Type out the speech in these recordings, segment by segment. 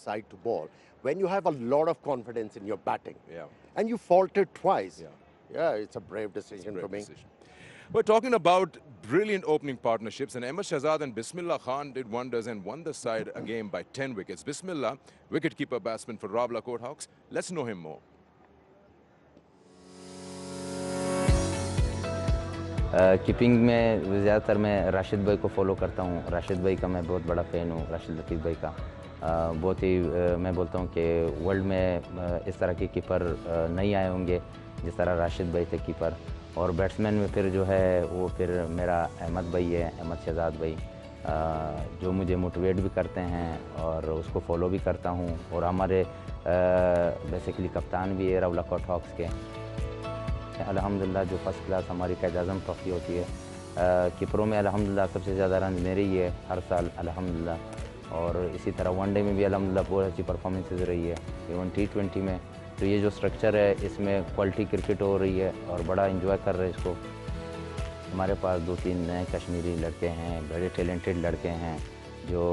side to ball, when you have a lot of confidence in your batting, Yeah. and you faltered twice, Yeah. it's a brave decision for me. We're talking about brilliant opening partnerships, and Ahmed Shahzad and Bismillah Khan did wonders and won the side a game by 10 wickets. Bismillah, wicketkeeper batsman for Rawalakot Hawks. Let's know him more. Keeping में ज़्यादातर मैं राशिद भाई को follow करता हूँ। राशिद भाई का मैं बहुत बड़ा फ़ैन हूँ, राशिद लतीफ़ भाई का। बहुत ही मैं बोलता हूँ कि वर्ल्ड में इस तरह के कीपर नहीं आए होंगे जिस तरह राशिद भाई थे कीपर। और बैट्समैन में फिर जो है वो फिर मेरा अहमद भाई है, अहमद शहजाद भाई, जो मुझे मोटिवेट भी करते हैं और उसको फॉलो भी करता हूँ। और हमारे बेसिकली कप्तान भी है रावलाकोट हॉक्स के। अल्हम्दुलिल्लाह जो फर्स्ट क्लास हमारी कैद-ए-आज़म ट्रॉफी होती है, कीपरों में अल्हम्दुलिल्लाह सबसे ज़्यादा रन मेरे ही है हर साल अल्हम्दुलिल्लाह। और इसी तरह वनडे में भी अल्हम्दुलिल्लाह बहुत अच्छी परफॉर्मेंसेस रही है, इवन T20 में। तो ये जो स्ट्रक्चर है इसमें क्वालिटी क्रिकेट हो रही है और बड़ा इंजॉय कर रहे हैं इसको। हमारे पास 2-3 नए कश्मीरी लड़के हैं, बड़े टैलेंटेड लड़के हैं जो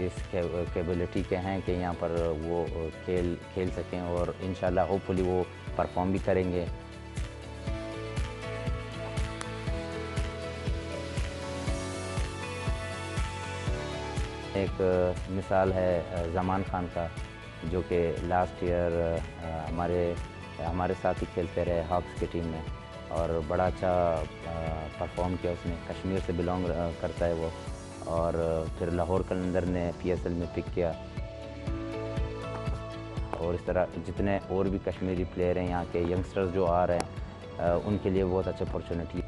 इस कैपेबिलिटी के हैं कि यहाँ पर वो खेल सकें और इंशाल्लाह होपफुली वो परफॉर्म भी करेंगे। एक मिसाल है ज़मान खान का, जो कि लास्ट ईयर हमारे साथ ही खेलते रहे हॉक्स की टीम में और बड़ा अच्छा परफॉर्म किया उसने। कश्मीर से बिलोंग करता है वो और फिर लाहौर कलंदर ने PSL में पिक किया। और इस तरह जितने और भी कश्मीरी प्लेयर हैं यहाँ के यंगस्टर्स जो आ रहे हैं उनके लिए बहुत अच्छी अपॉर्चुनिटी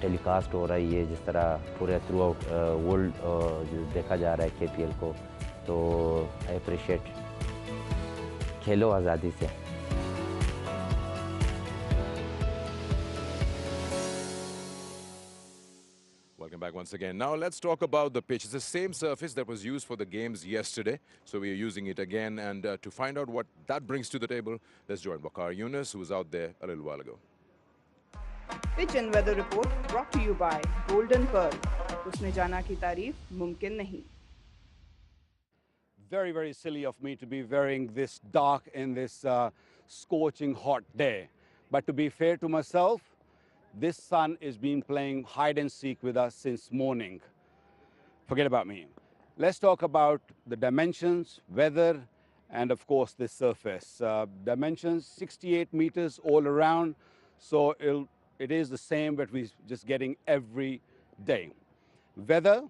टेलीकास्ट हो रही है, जिस तरह पूरे थ्रू आउट वर्ल्ड देखा जा रहा है KPL को। तो आई अप्रिशिएट खेलो आज़ादी से। Welcome back once again. Now let's talk about the pitch. It's the same surface that was used for the games yesterday, so we are using it again. And to find out what that brings to the table, let's join Waqar Yunus, who was out there a little while ago. Pitch and weather report brought to you by Golden Pearl. उसने जाना की तारीफ मुमकिन नहीं। Very, very silly of me to be wearing this dark in this scorching hot day. But to be fair to myself, this sun has been playing hide and seek with us since morning. Forget about me. Let's talk about the dimensions, weather, and of course this surface. Dimensions 68 meters all around, so it is the same that we're just getting every day. Weather,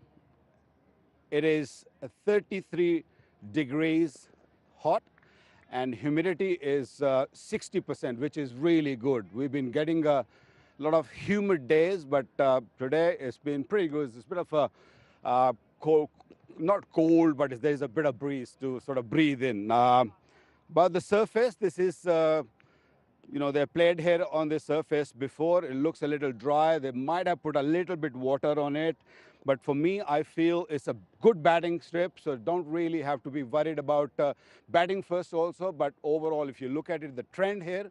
it is 33 degrees hot and humidity is 60%, which is really good. We've been getting a lot of humid days, but today it's been pretty good. It's a bit of a cold, not cold, but there's a bit of breeze to sort of breathe in. But the surface, this is, they played here on the surface before. It looks a little dry. They might have put a little bit water on it. But for me, I feel it's a good batting strip, so don't really have to be worried about batting first also. But overall, if you look at it, the trend here,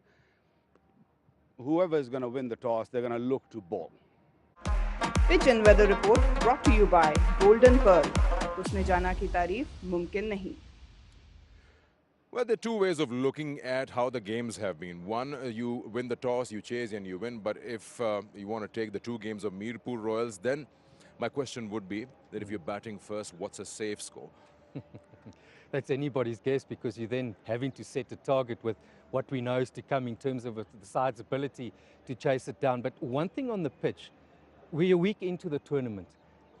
whoever is going to win the toss, they're going to look to bowl. Pitch and weather report brought to you by Golden Pearl. उसने जाना की तारीफ मुमकिन नहीं। Well, there are two ways of looking at how the games have been. One, you win the toss, you chase and you win. But if you want to take the two games of Mirpur Royals, then my question would be that if you're batting first, what's a safe score? That's anybody's guess, because you're then having to set a target with what we know is to come in terms of the side's ability to chase it down. But one thing on the pitch, we're a week into the tournament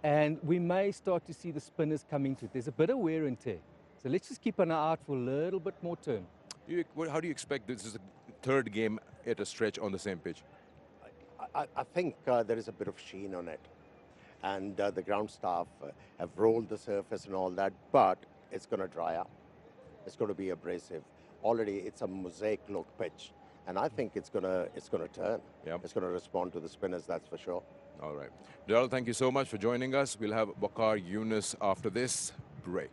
and we may start to see the spinners coming to it. There's a bit of wear and tear. So let's just keep an eye out for a little bit more turn. How do you expect this is the third game at a stretch on the same pitch? I think there is a bit of sheen on it. And the ground staff have rolled the surface and all that, but it's going to dry up. It's going to be abrasive. Already, it's a mosaic look pitch, and I think it's going to turn. Yeah. It's going to respond to the spinners, that's for sure. All right. Daryl, thank you so much for joining us. We'll have Waqar Yunus after this break.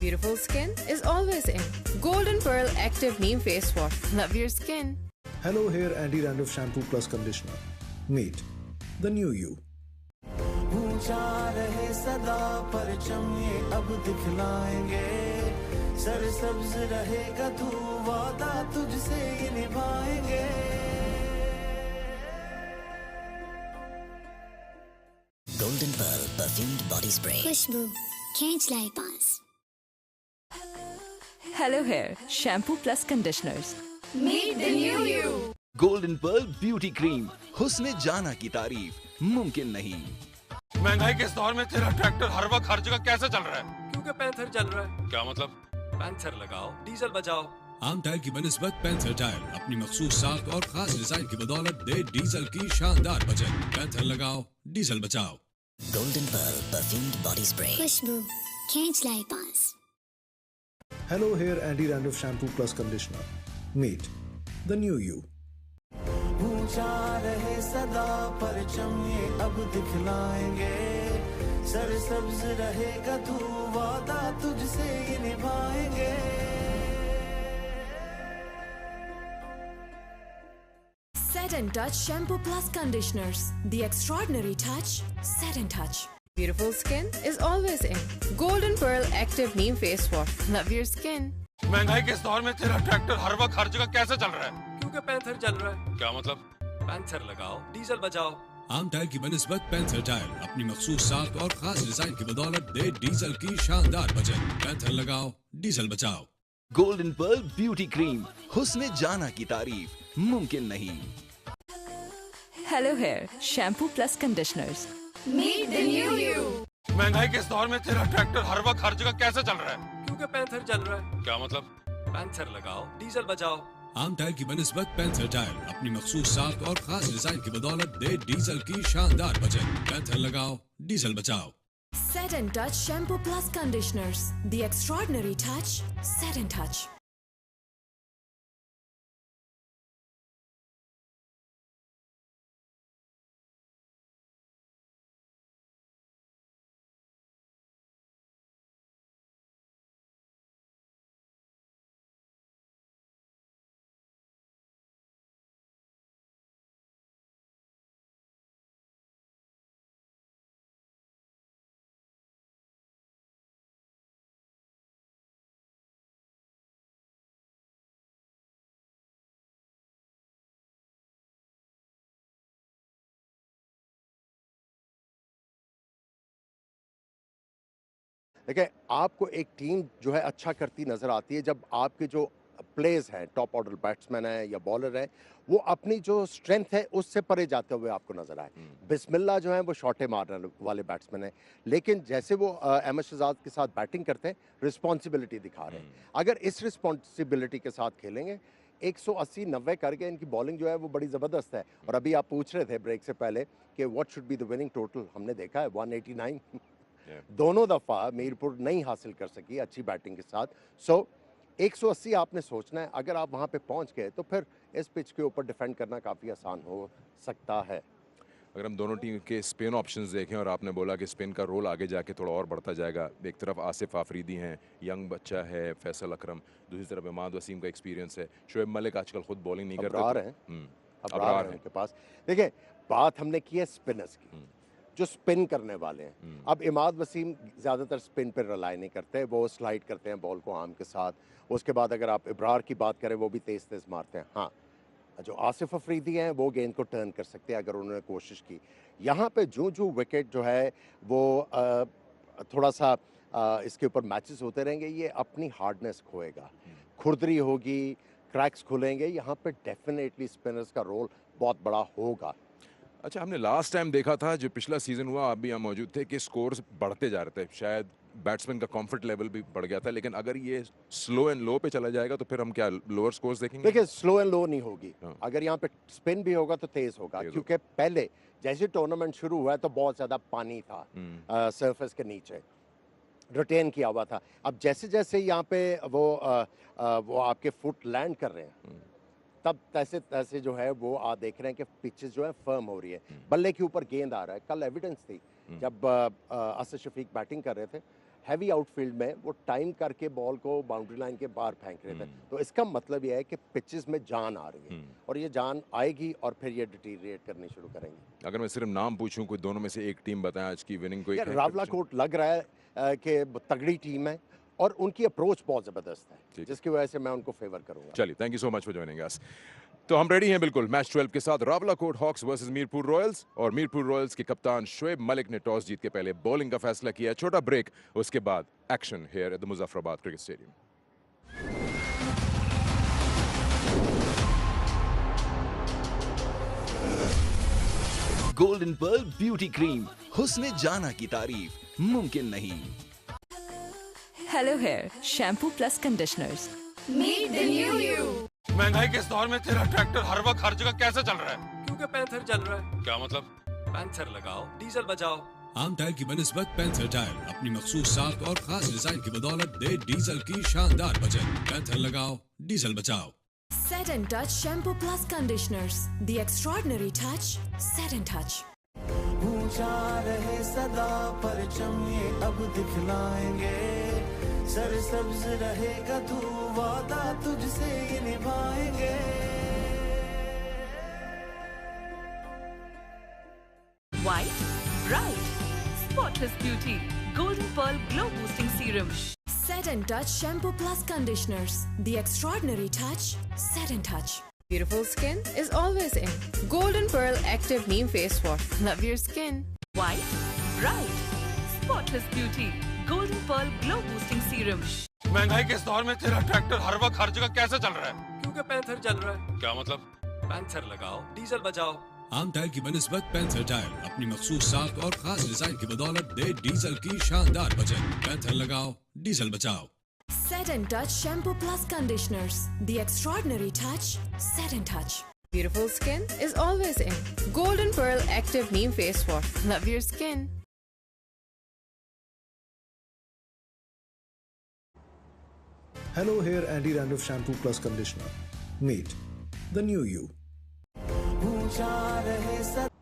Beautiful skin is always in. Golden Pearl Active Neem Face Wash. Love your skin. Hello Hair Anti-Dandruff Shampoo Plus Conditioner. Meet the new you. ऊंचा रहे सदा परचम ये अब दिखलाएंगे, सरसब्ज रहेगा तू वादा तुझसे ये निभाएंगे। Golden Pearl perfumed body spray. खुशबू खींच लाए पास। Hello Hair Shampoo Plus Conditioners. Meet the new you. Golden Pearl Beauty Cream. हुस्न जाना की तारीफ मुमकिन नहीं। महंगाई के इस दौर में तेरा ट्रैक्टर हर वक्त हर जगह कैसे चल रहा है? क्योंकि पैंथर चल रहा है। क्या मतलब? पैंथर लगाओ, डीजल बचाओ। आम टायर की बनिस्बत पैंथर टायर अपनी मखसूस साख्त और खास डिजाइन की बदौलत दे डीजल की शानदार बचत। पैंथर लगाओ, डीजल बचाओ। Golden Pearl perfumed body spray. खुशबू खींच लाए पास। Hello Hair Anti-Dandruff Shampoo Plus Conditioner. Meet the new you. ऊंचा रहे सदा परचम ये अब दिखलाएंगे, सरसब्ज रहेगा तू वादा तुझसे ये निभाएंगे। Set and Touch Shampoo Plus Conditioners. The extraordinary touch. Set and Touch. Beautiful skin is always in. Golden Pearl Active Neem Face Wash. Love your skin. महंगाई के इस दौर में तेरा ट्रैक्टर हर वक्त हर जगह कैसे चल रहा है? क्योंकि पैंथर चल रहा है। क्या मतलब? पैंथर लगाओ, डीजल बचाओ। आम टायर की बनिस्बत पैंथर टायर अपनी मखसूस साख्त और खास डिजाइन की बदौलत दे डीजल की शानदार बचत। पैंथर लगाओ, डीजल बचाओ। Golden Pearl Beauty Cream. हुस्न जाना की तारीफ मुमकिन नहीं। Hello Hair Shampoo Plus Conditioners. Meet the new you. महंगाई के इस दौर में तेरा ट्रैक्टर हर वक्त हर जगह कैसे चल रहा है? क्योंकि पैंथर चल रहा है। क्या मतलब? पैंथर लगाओ, डीजल बचाओ। आम टायर की बनिस्बत पैंथर टायर अपनी मखसूस साख्त और खास डिजाइन की बदौलत दे डीजल की शानदार बचत। पैंथर लगाओ, डीजल बचाओ। Set and Touch Shampoo Plus Conditioners. The extraordinary touch. Set and Touch. देखिए, आपको एक टीम जो है अच्छा करती नज़र आती है जब आपके जो प्लेयर्स हैं, टॉप ऑर्डर बैट्समैन हैं या बॉलर हैं, वो अपनी जो स्ट्रेंथ है उससे परे जाते हुए आपको नज़र आए। बिस्मिल्लाह जो है वो शॉटे मारने वाले बैट्समैन हैं, लेकिन जैसे वो अहमद शहजाद के साथ बैटिंग करते हैं, रिस्पॉन्सिबिलिटी दिखा रहे हैं। अगर इस रिस्पॉन्सिबिलिटी के साथ खेलेंगे, 180-90 करके इनकी बॉलिंग जो है वो बड़ी ज़बरदस्त है। और अभी आप पूछ रहे थे ब्रेक से पहले कि what should be the winning total, हमने देखा है 189 दोनों दफ़ा मीरपुर नहीं हासिल कर सकी अच्छी बैटिंग के साथ। सो 180 आपने सोचना है, अगर आप वहाँ पे पहुँच गए तो फिर इस पिच के ऊपर डिफेंड करना काफ़ी आसान हो सकता है। अगर हम दोनों टीम के स्पिन ऑप्शंस देखें, और आपने बोला कि स्पिन का रोल आगे जाके थोड़ा और बढ़ता जाएगा। एक तरफ आसिफ आफरीदी हैं, यंग बच्चा है फैसल अकरम, दूसरी तरफ इमाद वसीम का एक्सपीरियंस है, शोएब मलिक आजकल खुद बॉलिंग नहीं करते। अबरार हैं उनके पास। देखिए, बात हमने की है स्पिनर्स की जो स्पिन करने वाले हैं। अब इमाद वसीम ज़्यादातर स्पिन पर रिलाई नहीं करते, वो स्लाइड करते हैं बॉल को आर्म के साथ। उसके बाद अगर आप इब्रार की बात करें, वो भी तेज़ तेज़ मारते हैं। हाँ, जो आसिफ अफरीदी हैं वो गेंद को टर्न कर सकते हैं अगर उन्होंने कोशिश की। यहाँ पे जो विकेट जो है वो थोड़ा सा इसके ऊपर मैचेस होते रहेंगे, ये अपनी हार्डनेस खोएगा, खुरदरी होगी, क्रैक्स खुलेंगे। यहाँ पे डेफिनेटली स्पिनर्स का रोल बहुत बड़ा होगा। अच्छा, हमने लास्ट टाइम देखा था जो पिछला सीज़न हुआ, आप भी यहाँ मौजूद थे, कि स्कोर्स बढ़ते जा रहे थे, शायद बैट्समैन का कंफर्ट लेवल भी बढ़ गया था। लेकिन अगर ये स्लो एंड लो पे चला जाएगा तो फिर हम क्या लोअर स्कोर्स देखेंगे? देखिए, स्लो एंड लो नहीं होगी। अगर यहाँ पे स्पिन भी होगा तो तेज़ होगा, क्योंकि पहले जैसे टूर्नामेंट शुरू हुआ है तो बहुत ज़्यादा पानी था सरफेस के नीचे, रिटेन किया हुआ था। अब जैसे जैसे यहाँ पे वो आपके फुट लैंड कर रहे हैं, तब तैसे तैसे जो है वो आप देख रहे हैं कि पिचेस जो है फर्म हो रही है, बल्ले के ऊपर गेंद आ रहा है। कल एविडेंस थी जब असद शफीक बैटिंग कर रहे थे, हैवी आउटफील्ड में वो टाइम करके बॉल को बाउंड्री लाइन के बाहर फेंक रहे थे। तो इसका मतलब ये है कि पिचेस में जान आ रही है और ये जान आएगी और फिर ये डिटीरिएट करनी शुरू करेंगे। अगर मैं सिर्फ नाम पूछूं, कोई दोनों में से एक टीम बताएं आज की विनिंग कोई? रावलाकोट लग रहा है कि तगड़ी टीम है और उनकी अप्रोच बहुत ज़बरदस्त है, जिसकी वजह से मैं उनको फेवर करूंगा। चलिए, thank you so much for joining us. तो हम रेडी हैं बिल्कुल मैच 12 के साथ। Rawalakot Hawks versus Mirpur Royals, और मीरपुर रॉयल्स के कप्तान शोएब मलिक ने टॉस जीत के पहले बॉलिंग का फैसला किया। छोटा ब्रेक, उसके बाद action here at the Muzaffarabad cricket stadium. Golden Perl beauty cream, हुस्ने जाना की तारीफ मुमकिन नहीं। Hello hair shampoo plus conditioners, Meet the new you. महंगाई के इस दौर में तेरा ट्रैक्टर हर वक्त हर जगह कैसे चल रहा है? क्योंकि पैंथर चल रहा है। क्या मतलब? पैंथर लगाओ, डीजल बचाओ। आम टायर की बनिस्बत पैंथर टायर अपनी मखसूस साख और खास डिजाइन की बदौलत दे डीजल की शानदार बचत। पैंथर लगाओ, डीजल बचाओ। Set and Touch Shampoo Plus Conditioners. The extraordinary touch. Set and Touch. ऊंचा रहे सदा परचम ये अब दिखलाएंगे, सरसब्ज रहेगा तू वादा तुझसे ये निभाएंगे। White, bright, spotless beauty. Golden Pearl Glow Boosting Serum. Set and Touch Shampoo Plus Conditioners. The extraordinary touch. Set and Touch. Beautiful skin is always in. Golden Pearl Active Neem Face Wash. Love your skin. White, bright, spotless beauty. Golden Pearl Glow Boosting Serum. महंगाई के इस दौर में तेरा tractor हर वक्त हर जगह कैसे चल रहा है? क्योंकि पैंथर चल रहा है। क्या मतलब? पैंथर लगाओ, डीजल बचाओ। आम टायर की बनिस्बत पैंथर टायर अपनी मखसूस साख और खास डिजाइन की बदौलत दे डीजल की शानदार बचत। पैंथर लगाओ, डीजल बचाओ। Set and Touch Shampoo Plus Conditioners. The extraordinary touch. Set and Touch. Beautiful skin is always in. Golden Pearl Active Neem Face Wash. Love your skin. Hello, here Andy Randolph Shampoo Plus Conditioner. Meet the new you. ऊंचा रहे सदा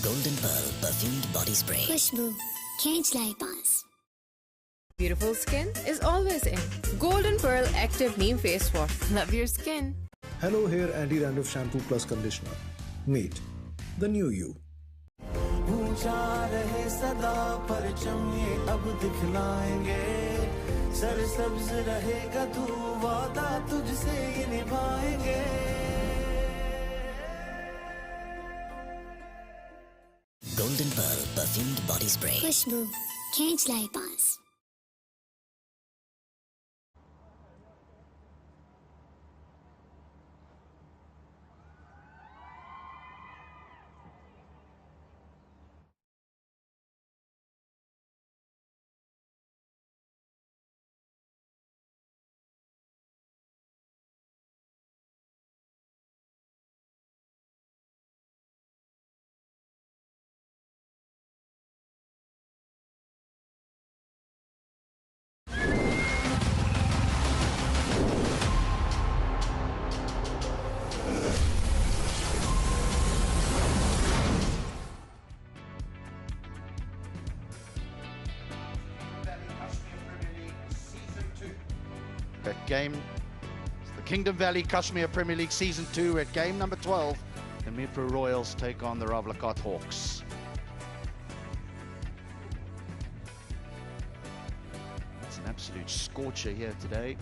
Golden Pearl perfumed body spray. खुशबू खींच लाए पास। Beautiful skin is always in. Golden Pearl Active Neem Face Wash. Love your skin. Hello, here Andy Randolph Shampoo Plus Conditioner. Meet the new you. ऊंचा रहे सदा परचम ये अब दिखलाएंगे, सरसब्ज रहेगा तू वादा तुझसे ये निभाएंगे। Golden Pearl perfumed body spray. खुशबू खींच लाए पास। At game, it's the Kingdom Valley Kashmir Premier League Season 2 at game number 12. The Mirpur Royals take on the Rawalakot Hawks. It's an absolute scorcher here today.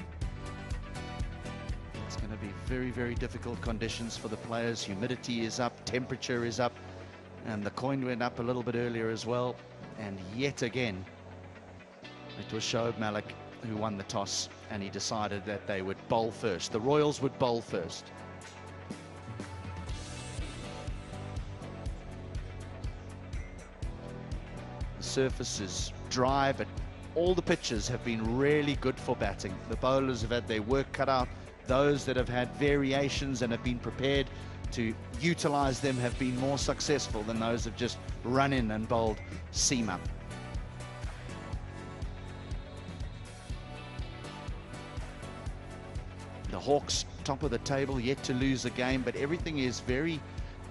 It's going to be very, very difficult conditions for the players. Humidity is up, temperature is up, and the coin went up a little bit earlier as well. And yet again, it was Shoaib Malik who won the toss, and he decided that they would bowl first. The Royals would bowl first. The surface is dry, but all the pitches have been really good for batting. The bowlers have had their work cut out. Those that have had variations and have been prepared to utilize them have been more successful than those who have just run in and bowled seam up. The Hawks, top of the table, yet to lose a game, but everything is very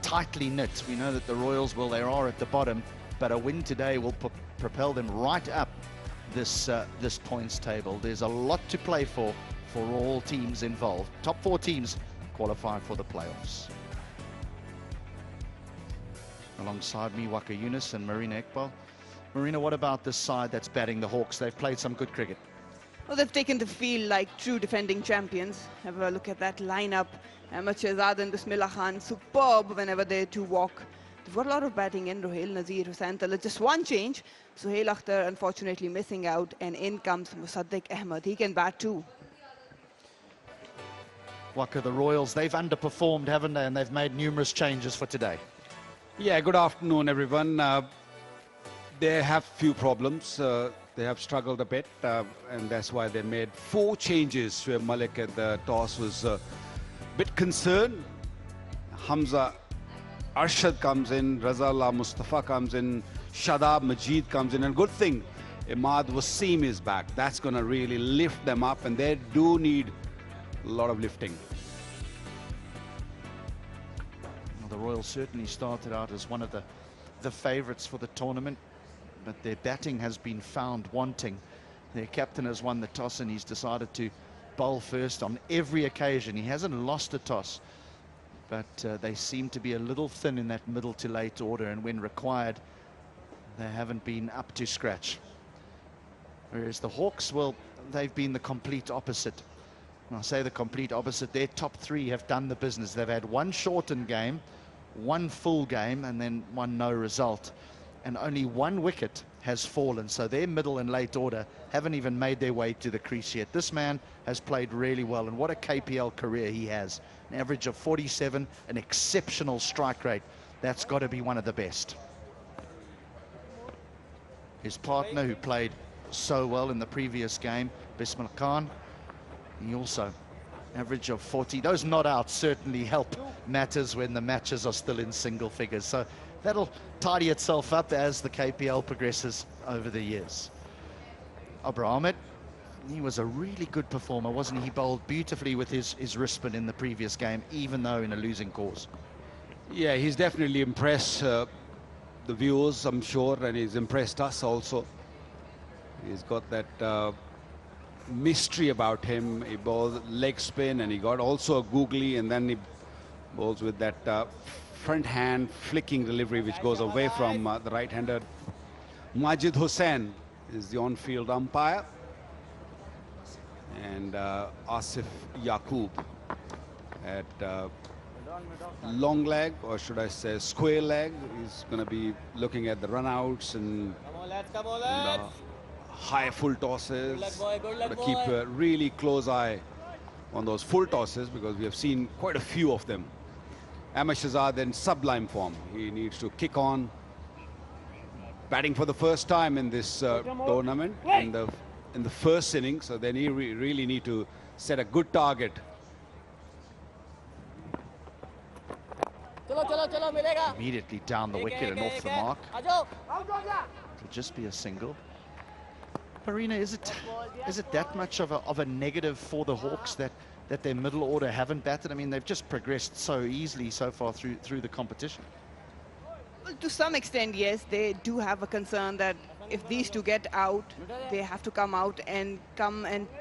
tightly knit. We know that the Royals, well, they are at the bottom, but a win today will propel them right up this points table. There's a lot to play for all teams involved. Top 4 teams qualify for the playoffs. Alongside me, Waka Yunus and Marina Iqbal. Marina, what about this side that's batting the Hawks? They've played some good cricket. Well, they've taken the field like true defending champions. Have a look at that lineup. Aazadi and Bismillah Khan, superb whenever they two walk. They've got a lot of batting in. Ruhail, Nazir, Hussain Talat, just one change. Suhail Akhtar unfortunately missing out, and in comes Musaddiq Ahmed. He can bat too. Waka, the Royals, they've underperformed, haven't they? And they've made numerous changes for today. Yeah, good afternoon, everyone. They have few problems. They have struggled a bit, and that's why they made 4 changes. Shoaib Malik at the toss was a bit concerned. Hamza Arshad comes in, Razallah Mustafa comes in, Shadab Majid comes in, and good thing, Imad Wasim is back. That's going to really lift them up, and they do need a lot of lifting. Well, the Royals certainly started out as one of the favourites for the tournament, but their batting has been found wanting. Their captain has won the toss, and he's decided to bowl first on every occasion. He hasn't lost a toss, but they seem to be a little thin in that middle to late order, and when required, they haven't been up to scratch. Whereas the Hawks, well, they've been the complete opposite. When I say the complete opposite, their top 3 have done the business. They've had 1 shortened game, 1 full game, and then 1 no result. And only 1 wicket has fallen. So their middle and late order haven't even made their way to the crease yet. This man has played really well, and what a KPL career he has. An average of 47, an exceptional strike rate. That's got to be one of the best. His partner, who played so well in the previous game, Bismillah Khan, he also average of 40. Those not outs certainly help matters when the matches are still in single figures. So that'll tidy itself up as the KPL progresses over the years. Abra Ahmed, he was a really good performer, wasn't he? He bowled beautifully with his wrist spin in the previous game, even though in a losing cause. Yeah, he's definitely impressed the viewers, I'm sure, and he's impressed us also. He's got that mystery about him. He bowls leg spin, and he got also a googly, and then he bowls with that front hand flicking delivery, which goes away from the right-hander. Majid Hussain is the on-field umpire, and Asif Yaqub at long leg, or should I say square leg. He's going to be looking at the run-outs and high full tosses. Got to keep a really close eye on those full tosses, because we have seen quite a few of them. Ahmed Shahzad in sublime form. He needs to kick on. Batting for the first time in this tournament in the first inning, so they really need to set a good target. Immediately down the wicket and off the mark. It'll just be a single. Marina, is it that much of a negative for the Hawks that their middle order haven't batted? I mean, they've just progressed so easily so far through the competition. Well, to some extent, yes, they do have a concern that if these two get out, they have to come out and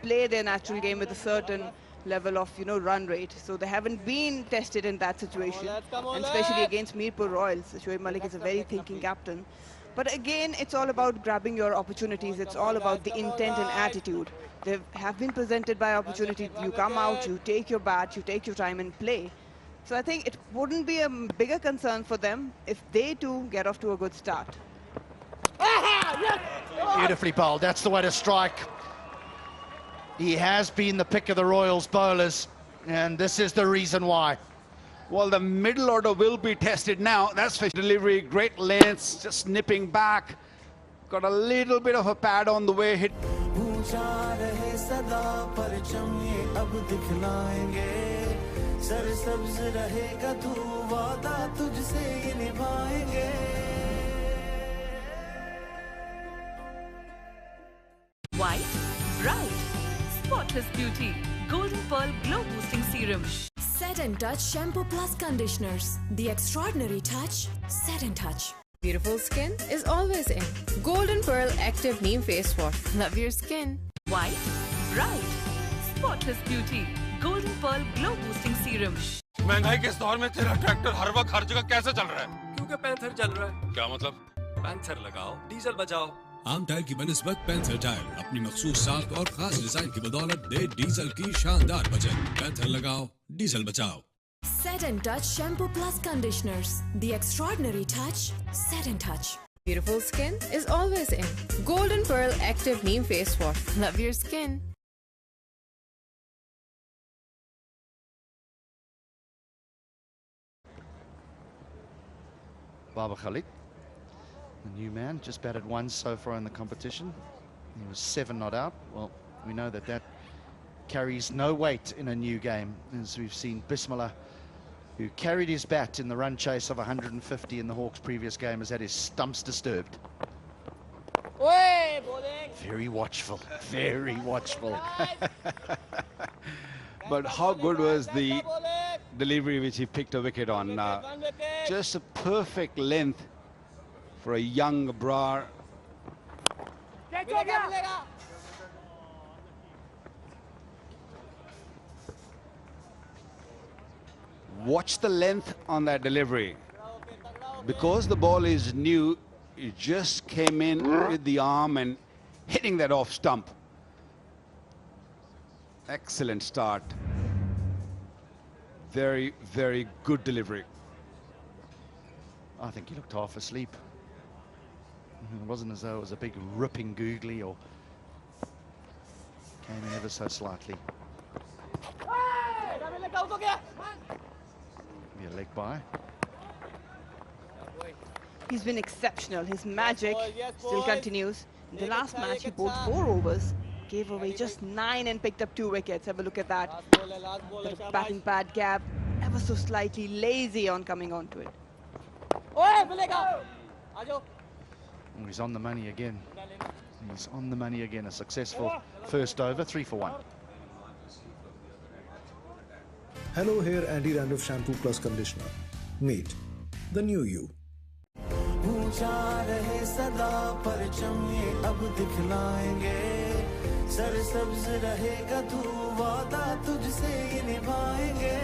play their natural game with a certain level of, run rate. So they haven't been tested in that situation, and especially against Mirpur Royals. Shoaib Malik is a very thinking captain. But again, it's all about grabbing your opportunities. It's all about the intent and attitude. They have been presented by opportunity. You come out, you take your bat, you take your time and play. So I think it wouldn't be a bigger concern for them if they too get off to a good start. Beautifully bowled. That's the way to strike. He has been the pick of the Royals bowlers, and this is the reason why. Well, the middle order will be tested now. That's for delivery, great lengths, just nipping back. Got a little bit of a pad on the way. Hit. White, bright, spotless beauty. Golden Pearl Glow Boosting Serum. Set and Touch Shampoo Plus Conditioners. The extraordinary touch. Set and Touch. Beautiful skin is always in. Golden Pearl Active Neem Face Wash. Love your skin. White, bright, spotless beauty. Golden Pearl Glow Boosting Serum. महंगाई के इस दौर में तेरा tractor हर वक्त हर जगह कैसे चल रहा है? क्योंकि पैंथर चल रहा है। क्या मतलब? पैंथर लगाओ, डीजल बचाओ। आम टायर की बनिस्बत पैंथर टायर अपनी मखसूस साख और खास डिजाइन की बदौलत दे डीजल की शानदार बचत। पैंथर लगाओ, डीजल बचाओ। Set and Touch Shampoo Plus Conditioners. The extraordinary touch. Set and Touch. Beautiful skin is always in. Golden Pearl Active Neem Face Wash. Love your skin. Baba Khalid, the new man, just batted once so far in the competition. He was 7 not out. Well, we know that that carries no weight in a new game, as we've seen Bismillah, who carried his bat in the run chase of 150 in the Hawks' previous game, has had his stumps disturbed. Very watchful, very watchful. But how good was the delivery which he picked a wicket on? Just a perfect length for a young Brar. Watch the length on that delivery. Because the ball is new, it just came in with the arm and hitting that off stump. Excellent start. Very, very good delivery. I think he looked half asleep. It wasn't as though it was a big ripping googly or came in ever so slightly. Be a leg by. He's been exceptional. His magic still continues. In the last match, he bowled 4 overs, gave away just 9 and picked up 2 wickets. Have a look at that. Bit of batting pad gap, ever so slightly lazy on coming onto it. He's on the money again. He's on the money again. A successful first over, 3 for 1. Hello, here Andy Randolph Shampoo Plus Conditioner. Meet the new you. ऊंचा रहे सदा परचम ये अब दिखलाएंगे सरसब्ज रहेगा तू वादा तुझसे ये निभाएंगे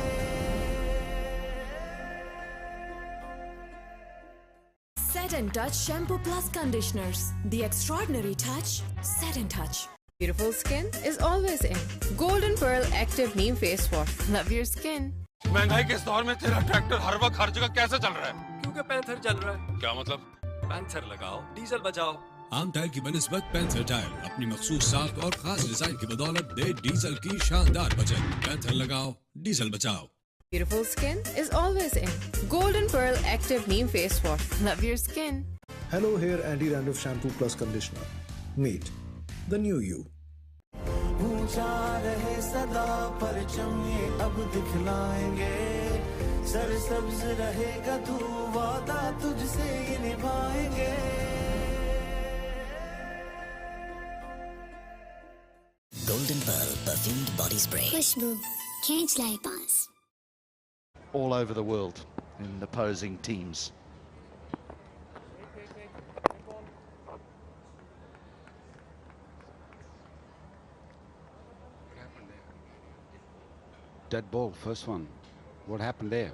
Set and Touch Shampoo Plus Conditioners. The extraordinary touch. Set and Touch. Beautiful skin is always in. Golden Pearl Active Neem Face Wash. Love your skin. महंगाई के इस दौर में तेरा ट्रैक्टर हर वक्त हर जगह कैसे चल रहा है? क्योंकि पैंथर चल रहा है। क्या मतलब? पैंथर लगाओ, डीजल बचाओ। आम टायर की बनिस्बत पैंथर टायर अपनी मखसूस साख और खास डिजाइन की बदौलत दे डीजल की शानदार बचत। पैंथर लगाओ, डीजल बचाओ। Beautiful skin is always in. Golden Pearl Active Neem Face Wash. Love your skin. Hello, here Andy Randolph Shampoo Plus Conditioner. Meet the new you. ऊंचा रहे सदा परचम ये अब दिखलाएंगे सरसब्ज रहेगा तू वादा तुझसे ये निभाएंगे Golden Pearl perfumed body spray. खुशबू खींच लाए पास. All over the world in the opposing teams. Dead ball, first one. What happened there?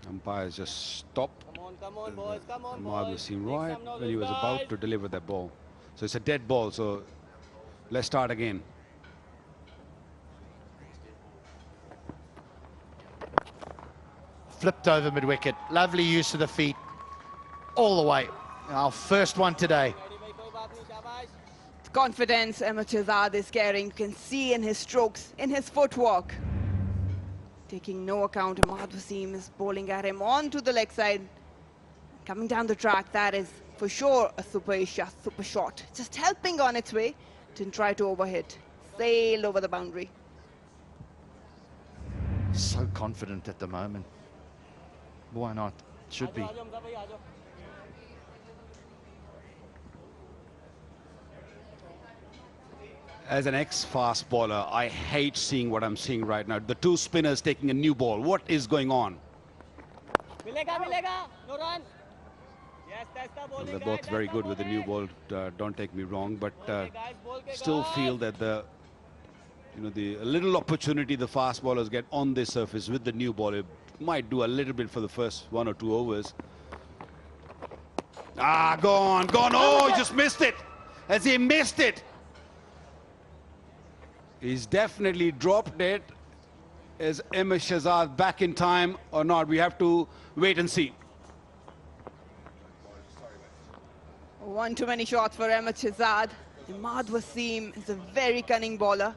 Umpires just stopped. Come on, boys, come on, Mark was seen right when he was about to deliver that ball. So it's a dead ball, so let's start again. Flipped over mid-wicket. Lovely use of the feet. All the way. Our first one today. Confidence Aazadi is carrying. You can see in his strokes, in his footwork. Taking no account, Ahmad Wasim is bowling at him onto the leg side. Coming down the track, that is for sure a super Asia, super shot. Just helping on its way. Didn't try to overhit. Sailed over the boundary. So confident at the moment. Why not? Should be. As an ex-fast bowler, I hate seeing what I'm seeing right now. The two spinners taking a new ball. What is going on? Milega, no run. Yes, that's the bowling. Well, they're both very good with the new ball. Don't take me wrong, but still feel that the little opportunity the fast bowlers get on this surface with the new ball, it might do a little bit for the first 1 or 2 overs. Gone. Oh, he just missed it. Has he missed it? He's definitely dropped it. Is Ahmed Shahzad back in time or not? We have to wait and see. One too many shots for Ahmed Shahzad. Imad Wasim is a very cunning bowler.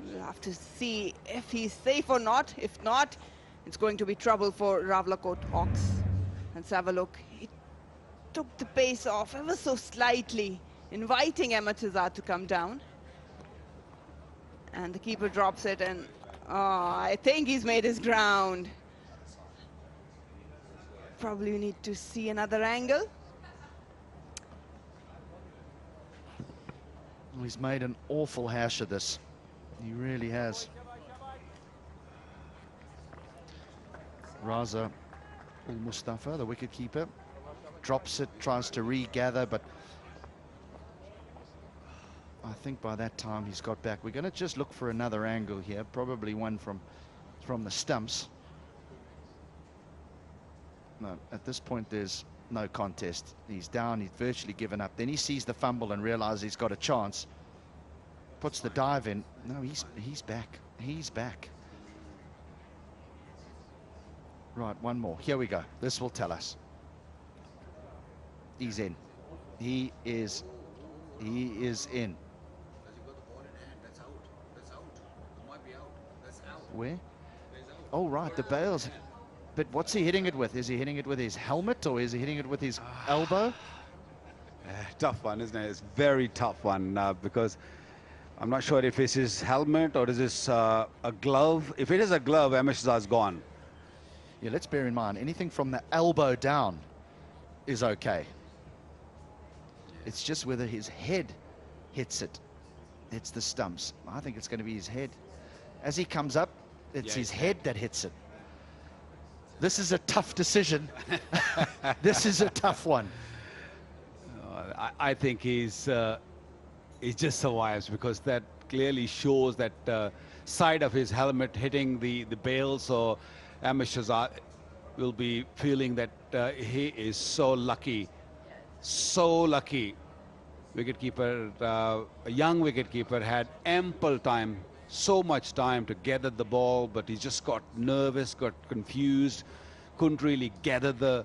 We'll have to see if he's safe or not. If not, it's going to be trouble for Rawalakot Hawks. Let's have a look. He took the pace off ever so slightly, inviting Ahmed Shahzad to come down. And the keeper drops it, and I think he's made his ground. Probably need to see another angle. Well, he's made an awful hash of this. He really has. Raza Al-Mustafa, the wicketkeeper, drops it, tries to regather, but I think by that time he's got back. We're going to just look for another angle here, probably one from the stumps. No, at this point there's no contest. He's down, he's virtually given up. Then he sees the fumble and realizes he's got a chance. Puts the dive in. No, he's back. He's back. Right, one more. Here we go. This will tell us. He's in. He is in. Where? Oh, right, the bails. But what's he hitting it with? Is he hitting it with his helmet or is he hitting it with his elbow? Tough one, isn't it? It's a very tough one because I'm not sure if it's his helmet or is this a glove. If it is a glove, Ahmed Shahzad's gone. Yeah, let's bear in mind, anything from the elbow down is okay. It's just whether his head hits it. It's the stumps. I think it's going to be his head. As he comes up, it's his head that hits it. This is a tough decision. This is a tough one. I think he just survives because that clearly shows that side of his helmet hitting the bail. So Ahmed Shahzad will be feeling that he is so lucky. So lucky. Wicketkeeper, a young wicketkeeper, had ample time, so much time to gather the ball, but he just got nervous, got confused, couldn't really gather the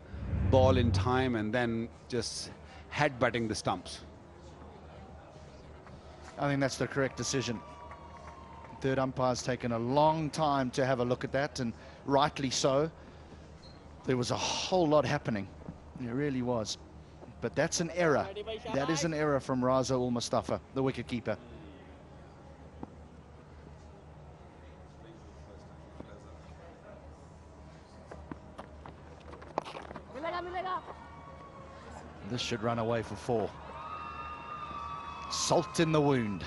ball in time, and then just headbutting the stumps. I think that's the correct decision. Third umpire's taken a long time to have a look at that, and rightly so. There was a whole lot happening. There really was. But that's an error. That is an error from Raza Al-Mustafa, the wicketkeeper. This should run away for 4. Salt in the wound.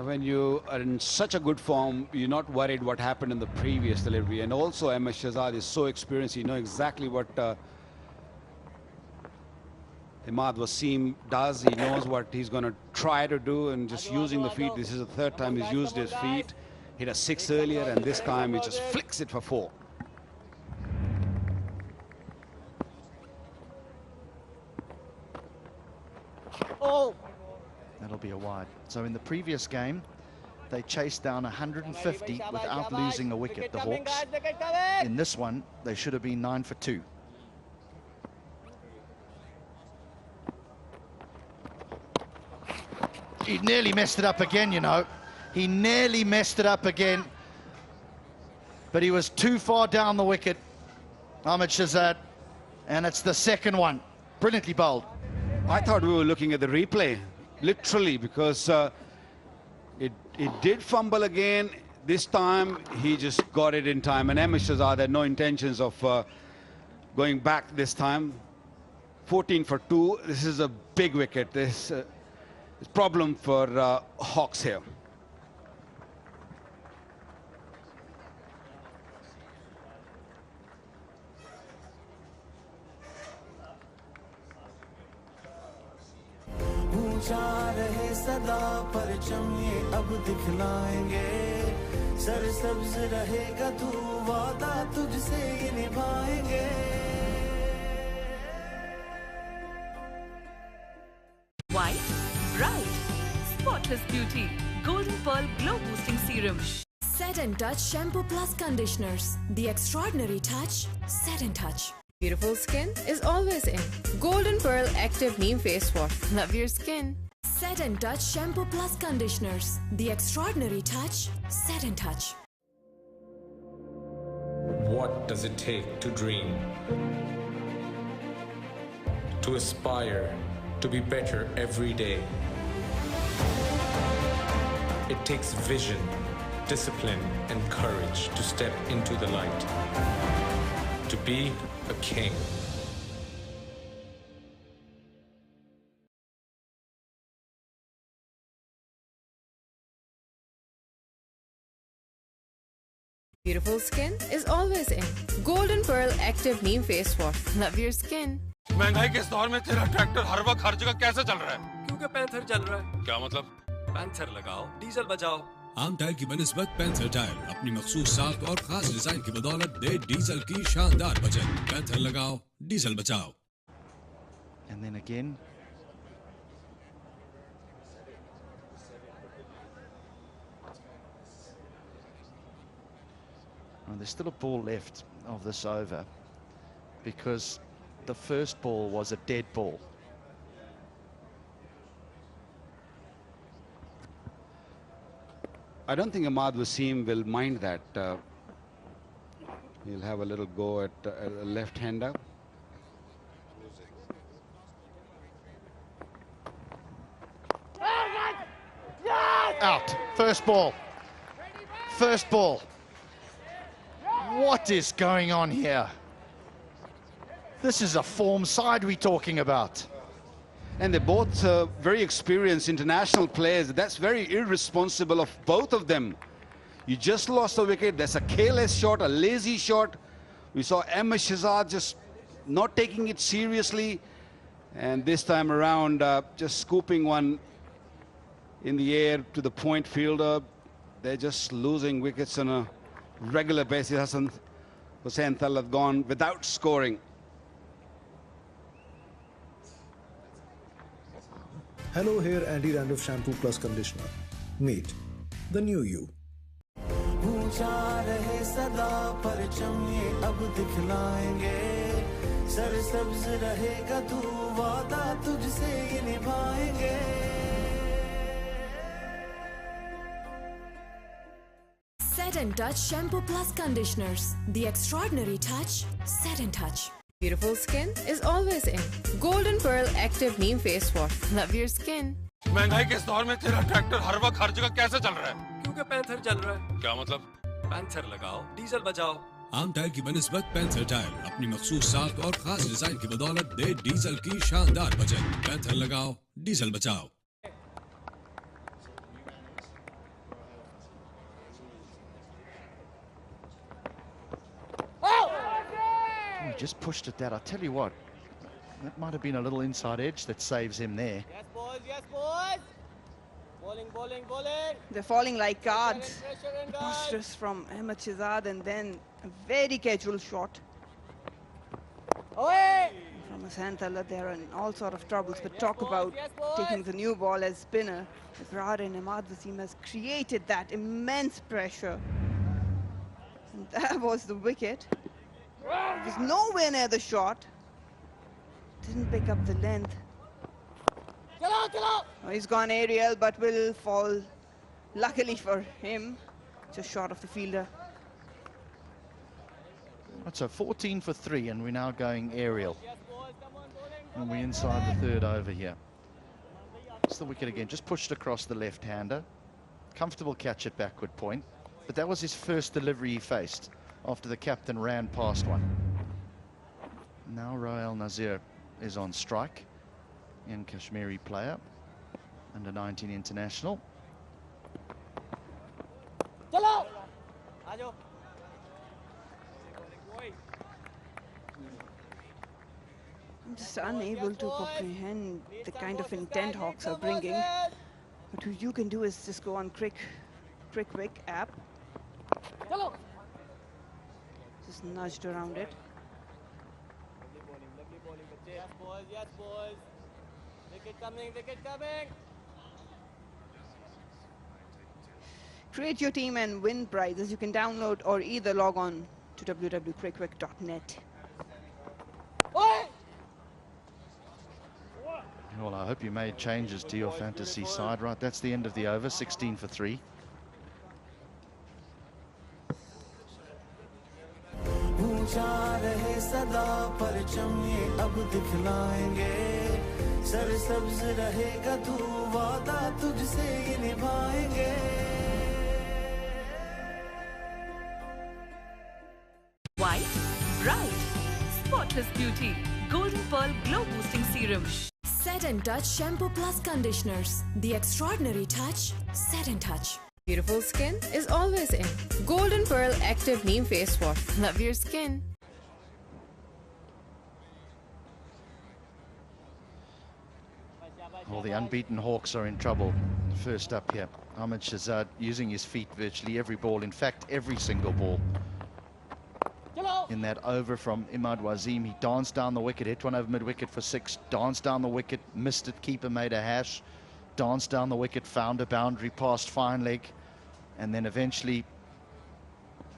When you are in such a good form, you're not worried what happened in the previous delivery. And also Ahmed Shahzad is so experienced, he knows exactly what Imad Wasim does. He knows what he's going to try to do, and just using the feet. This is the third time he's used his feet. Hit a 6 earlier, and this time he just flicks it for 4. Oh! That'll be a wide. So in the previous game, they chased down 150 without losing a wicket, the Hawks. In this one, they should have been 9 for 2. He nearly messed it up again, you know. He nearly messed it up again. But he was too far down the wicket, Ahmed Shahzad. And it's the second one. Brilliantly bowled. I thought we were looking at the replay, literally, because it did fumble again. This time, he just got it in time. And Ahmed Shahzad had no intentions of going back this time. 14 for 2. This is a big wicket. This It's a problem for Hawks here. ऊंचा रहे सदा परचम ये अब दिखलाएंगे सरसब्ज रहेगा तू वादा तुझसे ये निभाएंगे White, bright, spotless beauty. Golden Pearl Glow Boosting Serum. Set and Touch Shampoo Plus Conditioners. The extraordinary touch. Set and Touch. Beautiful skin is always in. Golden Pearl Active Neem Face Wash. Love your skin. Set and Touch Shampoo Plus Conditioners. The extraordinary touch. Set and Touch. What does it take to dream? To aspire, to be better every day. It takes vision, discipline, and courage to step into the light. To be a king. Beautiful skin is always in. Golden Pearl Active Neem Face Wash. Love your skin. महंगाई के इस दौर में तेरा tractor हर वक्त हर जगह कैसे चल रहा है? क्योंकि पैंथर चल रहा है। क्या मतलब? पैंथर लगाओ, डीजल बचाओ। आम टायर की बनिस्बत पैंथर टायर अपनी मखसूस साख और खास डिजाइन की बदौलत दे डीजल की शानदार बचत। पैंथर लगाओ, डीजल बचाओ। And then again. Well, there's still a ball left of this over because the first ball was a dead ball. I don't think Ahmad Wasim will mind that. He'll have a little go at a left-hander. Out. First ball. First ball. What is going on here? This is a form side we're talking about. And they're both very experienced international players. That's very irresponsible of both of them. You just lost a wicket. That's a careless shot, a lazy shot. We saw Shahzad just not taking it seriously. And this time around, just scooping one in the air to the point fielder. They're just losing wickets on a regular basis. Hussain Talab gone without scoring. Hello, here Andy Randolph Shampoo Plus Conditioner. Meet the new you. ऊंचा रहे सदा परचम ये अब दिखलाएंगे सरसब्ज रहेगा तू वादा तुझसे ये निभाएंगे Set and Touch Shampoo Plus Conditioners. The extraordinary touch. Set and Touch. Beautiful skin is always in. Golden Pearl Active Neem Face Wash. Love your skin. महंगाई के इस दौर में तेरा ट्रैक्टर हर वक्त हर जगह कैसे चल रहा है? क्योंकि पैंथर चल रहा है। क्या मतलब? पैंथर लगाओ, डीजल बचाओ। आम टायर की बनिस्बत पैंथर टायर अपनी मखसूस साख और खास डिजाइन की बदौलत दे डीजल की शानदार बचत। पैंथर लगाओ, डीजल बचाओ। He just pushed it down. I'll tell you what, that might have been a little inside edge that saves him there. Yes, boys. Yes, boys. Bowling, bowling, bowling. They're falling like cards. Pressure and guard. Preposterous from Shahzad, and then a very casual shot. Away. From Hussain Talab, they're in all sort of troubles. But talk about taking the new ball as spinner. Ibrar and Ahmad Wasim has created that immense pressure. And that was the wicket. It was nowhere near the shot. Didn't pick up the length. Oh, he's gone aerial, but will fall, luckily for him, just short of the fielder. Right, so 14 for 3, and we're now going aerial. And we're inside the third over here. It's the wicket again, just pushed across the left-hander. Comfortable catch at backward point, but that was his first delivery he faced after the captain ran past one. Now Rael Nazir is on strike, young Kashmiri player. under 19 international. Chalo! Aajo. I'm just unable to comprehend the kind of intent Hawks are bringing. What you can do is just go on Crick app. Chalo! Just nudged around it. Yes, boys, yes, boys. Wicket coming, wicket coming. Create your team and win prizes. You can download or either log on to www.crickwick.net. Well, I hope you made changes to your fantasy side. Right, that's the end of the over, 16 for 3. ऊंचा रहे सदा परचम ये अब दिखलाएंगे सरसब्ज रहेगा तू वादा तुझसे ये निभाएंगे White, bright, spotless beauty. Golden Pearl Glow Boosting Serum. Set and Touch Shampoo Plus Conditioners. The extraordinary touch, Set and Touch. Beautiful skin is always in. Golden Pearl Active Neem Face Wash. Love your skin. Well, the unbeaten Hawks are in trouble. First up here, Ahmed Shahzad using his feet virtually every ball. In fact, every single ball. In that over from Imad Wasim, he danced down the wicket, hit one over mid-wicket for 6, danced down the wicket, missed it, keeper made a hash, danced down the wicket, found a boundary, passed fine leg, and then eventually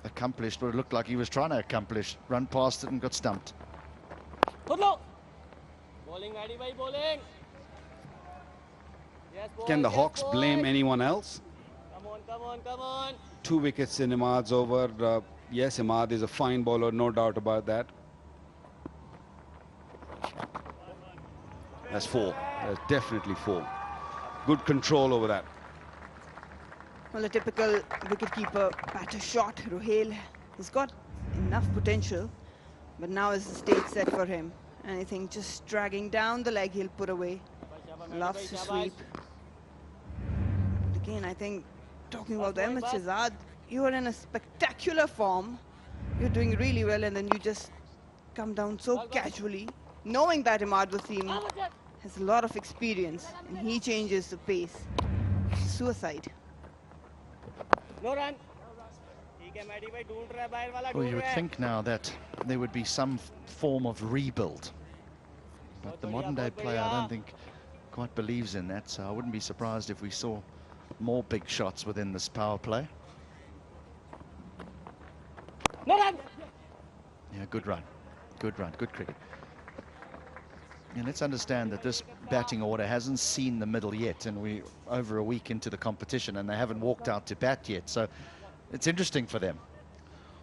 accomplished what it looked like he was trying to accomplish, run past it and got stumped. Bowling, Adi bhai, bowling. Yes, boys, Can the yes, Hawks boys. blame anyone else? Come on, come on, come on. 2 wickets in Imad's over. Yes, Imad is a fine bowler, no doubt about that. That's 4. That's definitely 4. Good control over that. Well, a typical wicketkeeper batter shot. Ruhail has got enough potential, but now is the stage set for him. Anything just dragging down the leg, he'll put away. Loves to sweep. But again, I think, talking about the Ahmed Shahzad, you are in a spectacular form. You're doing really well, and then you just come down so casually, knowing that Imad Wasim has a lot of experience, and he changes the pace. Suicide. No run. ठीक है, Maddie भाई ढूंढ रहा है, बाहर वाला Well, ढूंढ you would रहा है. think now that there would be some form of rebuild. But the modern day player, I don't think, quite believes in that. So I wouldn't be surprised if we saw more big shots within this power play. No run. Yeah, good run. Good run. Good cricket. And let's understand that this batting order hasn't seen the middle yet, and we're over a week into the competition, and they haven't walked out to bat yet. So it's interesting for them.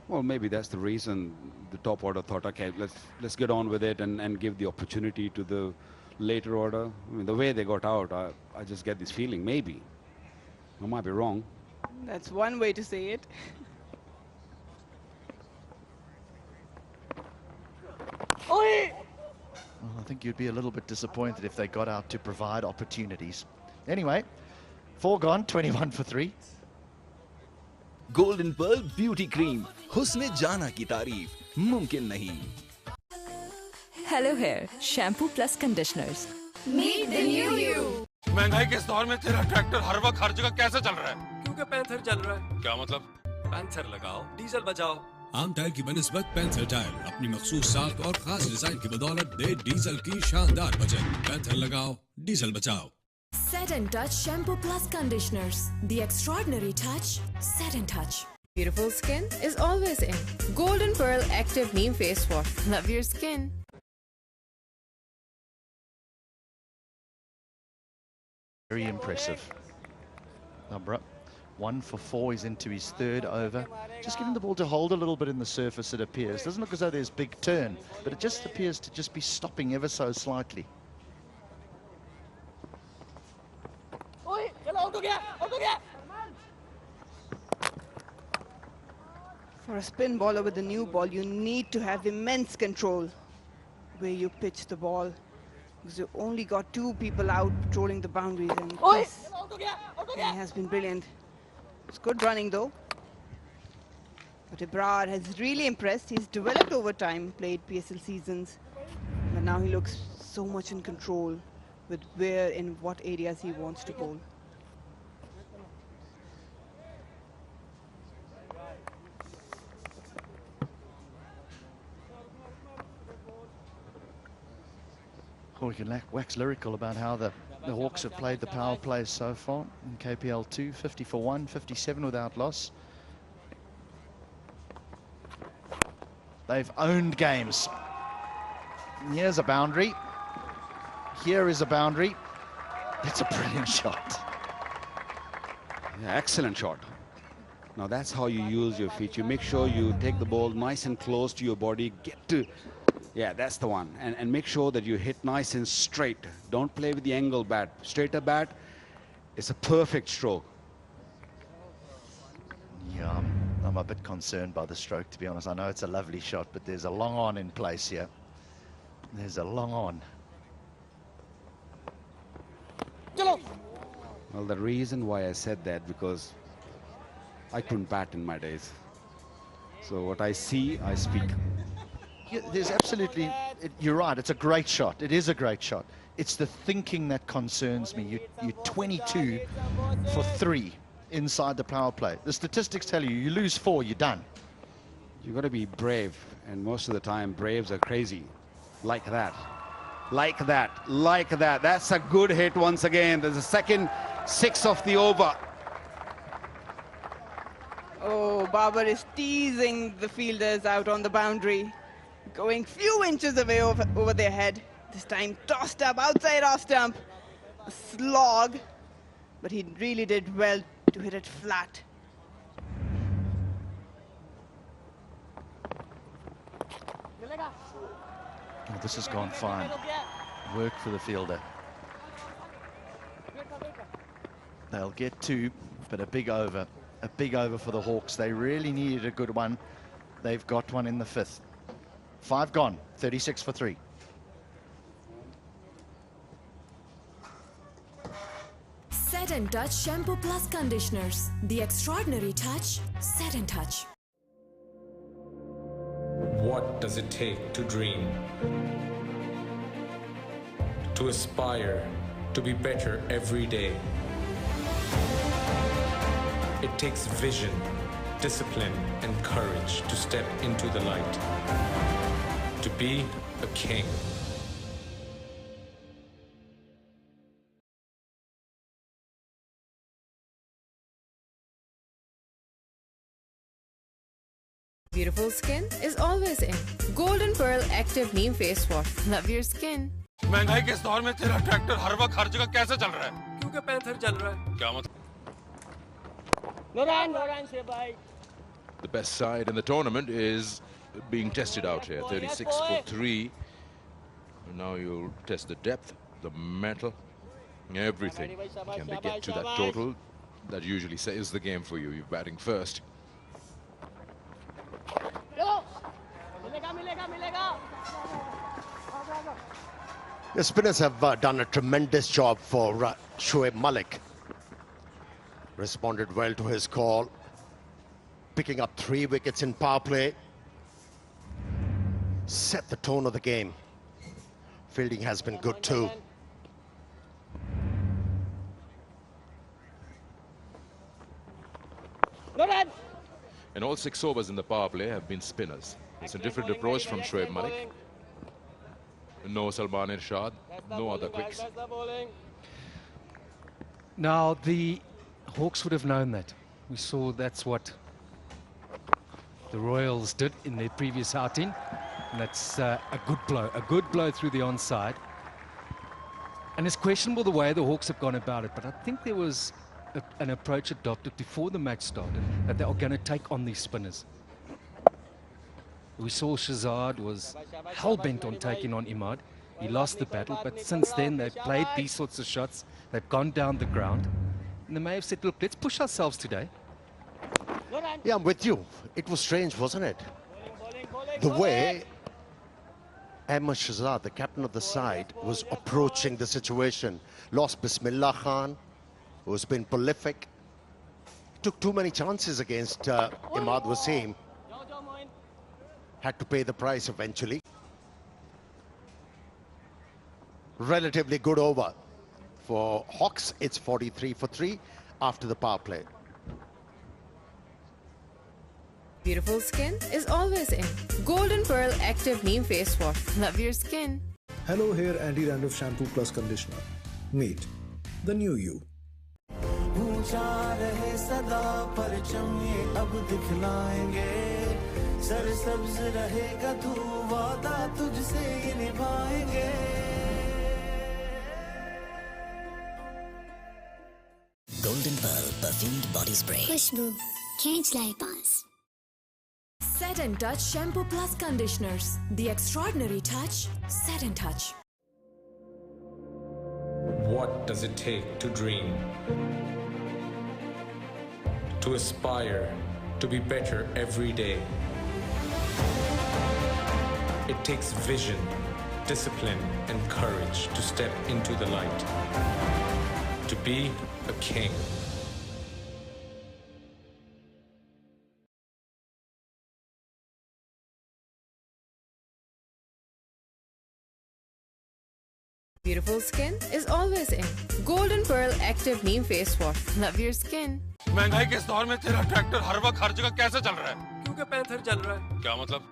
Well, maybe that's the reason the top order thought, okay, let's get on with it and give the opportunity to the later order. I mean, the way they got out, I just get this feeling, maybe. I might be wrong. That's one way to say it. Well, I think you'd be a little bit disappointed if they got out to provide opportunities. Anyway, 4 gone, 21 for 3. Golden Pearl Beauty Cream. हुस्न जाना की तारीफ मुमकिन नहीं. Hello Hair Shampoo Plus Conditioners. Meet the new you. महंगाई के इस दौर में तेरा ट्रैक्टर हर वक्त हर जगह कैसे चल रहा है? क्योंकि पैंथर चल रहा है. क्या मतलब? पैंथर लगाओ, डीजल बचाओ. आम टायर की बनिस्बत पैंथर टायर अपनी मखसूस साख्त और खास डिजाइन की बदौलत दे डीजल की शानदार बचत. पैंथर लगाओ, डीजल बचाओ. Set and Touch Shampoo Plus Conditioners. The extraordinary touch, Set and Touch. Beautiful skin is always in. Golden Pearl Active Neem Face Wash. Love your skin. Very impressive. Nabra, 1 for 4. He's into his 3rd over. Just giving the ball to hold a little bit in the surface, it appears. Doesn't look as though there's big turn, but it just appears to just be stopping ever so slightly. For a spin bowler with a new ball, you need to have immense control where you pitch the ball. Because you only got 2 people out patrolling the boundaries, and he has been brilliant. It's good running though. But Ebrar has really impressed. He's developed over time, played PSL seasons, but now he looks so much in control with where and what areas he wants to bowl. Well, we can wax lyrical about how the Hawks have played the power plays so far in KPL 2, 50 for 1, 57 without loss. They've owned games. Here's a boundary. Here is a boundary. That's a brilliant shot. Yeah, excellent shot. Now that's how you use your feet. You make sure you take the ball nice and close to your body. Get to, yeah, that's the one. And make sure that you hit nice and straight. Don't play with the angle bat. Straighter bat, it's a perfect stroke. Yeah, I'm a bit concerned by the stroke, to be honest. I know it's a lovely shot, but there's a long on in place here. There's a long on. Well, the reason why I said that, because I couldn't bat in my days. So what I see, I speak. Yeah, there's absolutely, you're right, it's a great shot. It is a great shot. It's the thinking that concerns me. You're 22 for 3 inside the power play. The statistics tell you, you lose 4, you're done. You've got to be brave, and most of the time, braves are crazy. Like that. Like that. Like that. That's a good hit once again. There's a second 6 of the over. Oh, Babar is teasing the fielders out on the boundary, going few inches away over their head. This time tossed up outside off stump. A slog, but he really did well to hit it flat. Oh, this has gone fine. Work for the fielder. They'll get 2, but a big over. A big over for the Hawks. They really needed a good one. They've got one in the 5th. 5 gone, 36 for 3. Set and Touch Shampoo Plus Conditioners. The extraordinary touch, Set and Touch. What does it take to dream? To aspire, to be better every day. It takes vision, discipline, and courage to step into the light. To be a king. Beautiful skin is always in. Golden Pearl Active Neem Face Wash. Love your skin. महंगाई के इस दौर में तेरा tractor हर वक्त हर जगह कैसे चल रहा है? क्योंकि पैंथर चल रहा है। क्या मतलब? No run, Shebai. The best side in the tournament is being tested out here. 36 for 3. And now you'll test the depth, the metal, everything. Can they get to that total? That usually saves the game for you. You're batting first. The spinners have done a tremendous job for Shoaib Malik. Responded well to his call, picking up 3 wickets in power play. Set the tone of the game. Fielding has been good too. And all 6 overs in the power play have been spinners. It's a different approach from Shoaib Malik. No Salman Irshad, no other quicks. Now, the Hawks would have known that. We saw that's what the Royals did in their previous outing. And that's a good blow through the onside. And it's questionable the way the Hawks have gone about it, but I think there was an approach adopted before the match started that they are going to take on these spinners. We saw Shahzad was hell-bent on taking on Imad. He lost the battle, but since then they've played these sorts of shots. They've gone down the ground. And they may have said, look, let's push ourselves today. Yeah, I'm with you. It was strange, wasn't it? The way Aazadi, the captain of the side, was approaching the situation. Lost Bismillah Khan, who's been prolific. Took too many chances against Imad Wasim. Had to pay the price eventually. Relatively good over. For Hawks, it's 43 for 3 after the power play. Beautiful skin is always in. Golden Pearl Active Neem Face Wash. Love your skin. Hello Hair Anti-Dandruff Shampoo Plus Conditioner. Meet the new you. ऊंचा रहे सदा परचम ये अब दिखलाएंगे सरसब्ज रहेगा तू वादा तुझसे ये निभाएंगे Golden Pearl Perfumed Body Spray. खुशबू खींच लाए पास. Set and Touch Shampoo Plus Conditioners. The extraordinary touch. Set and Touch. What does it take to dream? To aspire, to be better every day. It takes vision, discipline, and courage to step into the light. To be a king. Beautiful skin is always in. Golden Pearl Active Neem Face Wash. Love your skin. महंगाई के इस दौर में तेरा tractor हर वक्त हर जगह कैसे चल रहा है? क्योंकि पैंथर चल रहा है। क्या मतलब?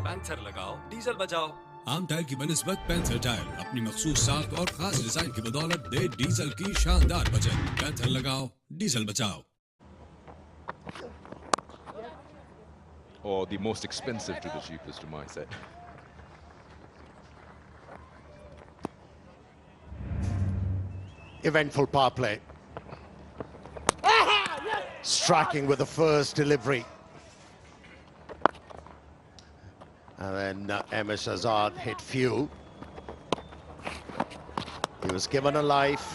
पैंथर लगाओ, डीजल बचाओ। आम टायर की बनिस्बत पैंथर टायर अपनी मखसूस साख्त और खास डिजाइन की बदौलत दे डीजल की शानदार बचत। पैंथर लगाओ, डीजल बचाओ। Or the most expensive to the cheapest, to my set. Eventful power play. Striking with the first delivery. And then Aazadi hit few. He was given a life.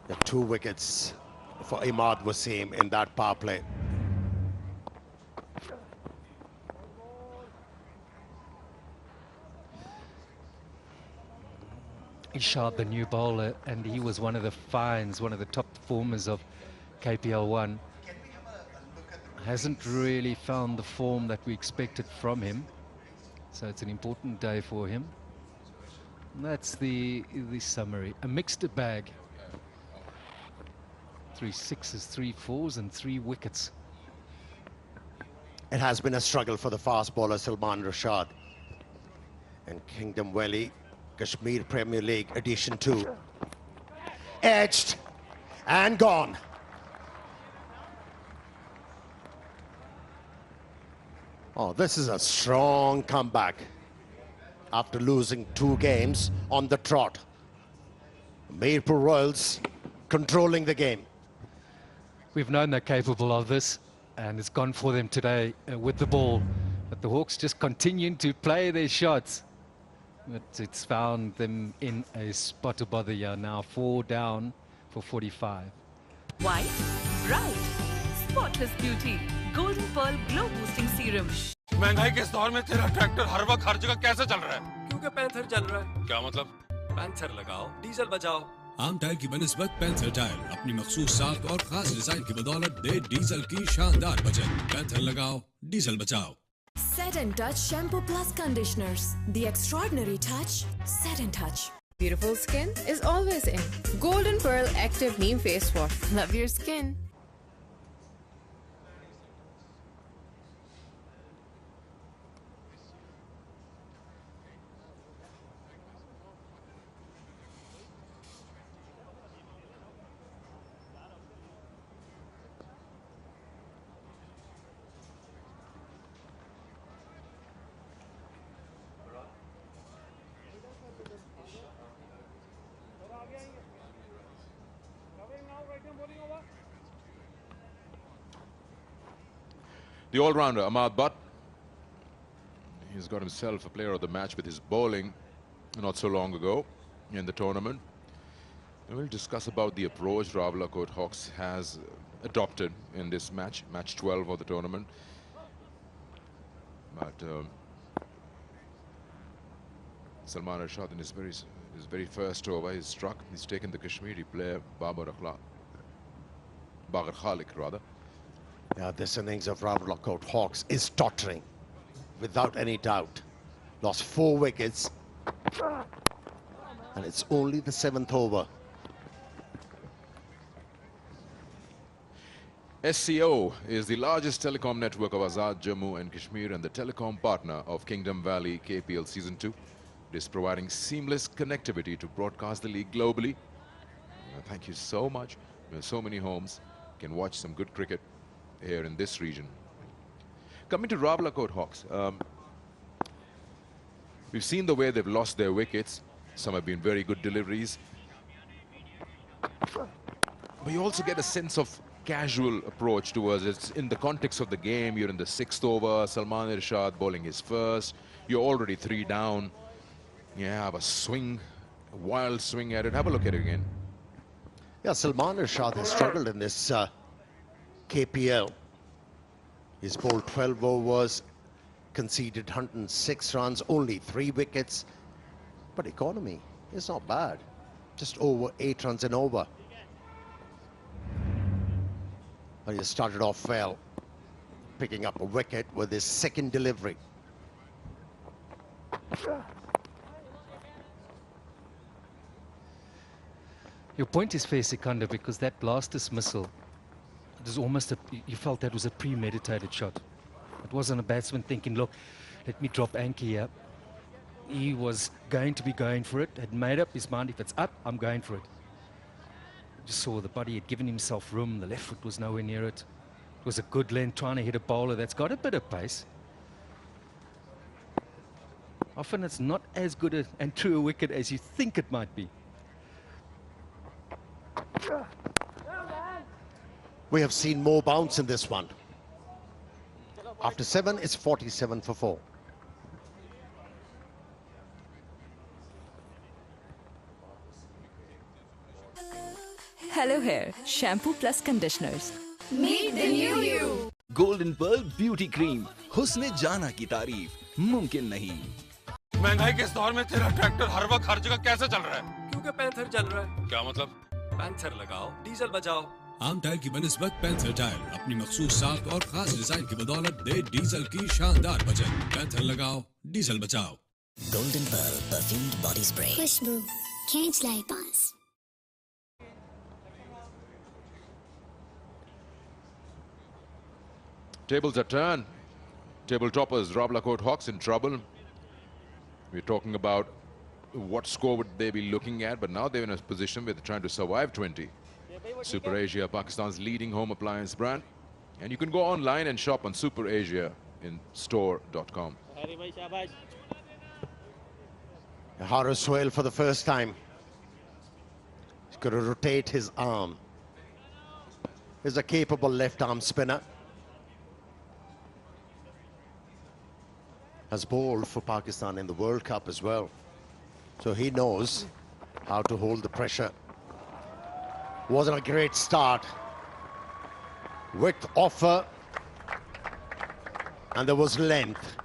The 2 wickets for Imad Wasim in that power play. Ishad, the new bowler, and he was one of the finds, one of the top performers of KPL 1. Hasn't really found the form that we expected from him, so it's an important day for him. And that's the summary. A mixed bag. 3 sixes, 3 fours, and 3 wickets. It has been a struggle for the fast bowler Salman Rashad. And Kingdom Valley, Kashmir Premier League Edition 2. Edged and gone. Oh, this is a strong comeback after losing 2 games on the trot. Mirpur Royals controlling the game. We've known they're capable of this, and it's gone for them today with the ball. But the Hawks just continuing to play their shots. But it's found them in a spot to bother here now. 4 down for 45. White, bright, spotless beauty. Golden Pearl Glow Boosting Serum. महंगाई के इस दौर में तेरा tractor हर वक्त हर जगह कैसे चल रहा है? क्योंकि पैंथर चल रहा है। क्या मतलब? पैंथर लगाओ, डीजल बचाओ। आम टायर की बनिस्बत पैंथर टायर अपनी मखसूस साख्त और खास डिजाइन की बदौलत दे डीजल की शानदार बचत। पैंथर लगाओ, डीजल बचाओ। Set and Touch Shampoo Plus Conditioners. The extraordinary touch. Set and Touch. Beautiful skin is always in. Golden Pearl Active Neem Face Wash. Love your skin. The all-rounder, Ahmad Butt. He's got himself a player of the match with his bowling not so long ago in the tournament. And we'll discuss about the approach Rawalakot Hawks has adopted in this match, match 12 of the tournament. But Salman Arshad in his very first over, he's struck. He's taken the Kashmiri player Babar Khalik rather. Yeah, this innings of Rawalakot Hawks is tottering, without any doubt. Lost 4 wickets, and it's only the 7th over. SCO is the largest telecom network of Aazad, Jammu and Kashmir and the telecom partner of Kingdom Valley KPL Season 2. It is providing seamless connectivity to broadcast the league globally. Thank you so much. So many homes can watch some good cricket here in this region. Coming to Rawalakot Hawks, we've seen the way they've lost their wickets. Some have been very good deliveries. But you also get a sense of casual approach towards it. In the context of the game, you're in the 6th over, Salman Irshad bowling his first. You're already 3 down. You have a swing, a wild swing at it. Have a look at it again. Yeah, Salman Irshad has struggled in this KPL. He's bowled 12 overs, conceded 106 runs, only 3 wickets. But economy is not bad. Just over 8 runs an over. But he started off well, picking up a wicket with his 2nd delivery. Your point is fair, Sikandar, because that last dismissal, it was almost you felt that was a premeditated shot. It wasn't a batsman thinking, look, let me drop anchor here. He was going to be going for it, had made up his mind, if it's up, I'm going for it. Just saw the body had given himself room, the left foot was nowhere near it. It was a good length, trying to hit a bowler that's got a bit of pace. Often it's not as good and true a wicket as you think it might be. We have seen more bounce in this one. After 7, it's 47 for 4. Hello Hair, shampoo plus conditioners. Meet the new you. Golden Pearl Beauty Cream. हुस्न जाना की तारीफ मुमकिन नहीं. महंगाई के इस दौर में तेरा ट्रैक्टर हर वक्त हर जगह कैसे चल रहा है? क्योंकि पैंथर चल रहा है. क्या मतलब? पैंथर लगाओ, डीजल बचाओ. आम टायर की बनिस्बत पैंथर टायर अपनी मखसूस साख और खास डिजाइन की बदौलत दे डीजल की शानदार बचत. पैंथर लगाओ, डीजल बचाओ. Golden Pearl perfumed body spray. खुशबू खींच लाए पास. Tables are turned. Table toppers, Rawalakot Hawks in trouble. We're talking about what score would they be looking at, but now they're in a position where they're trying to survive 20. Super Asia, Pakistan's leading home appliance brand. And you can go online and shop on Super Asia in store.com. Haris Sohail for the first time. He's going to rotate his arm. He's a capable left-arm spinner. Has bowled for Pakistan in the World Cup as well. So he knows how to hold the pressure. Wasn't a great start. Width offer. And there was length.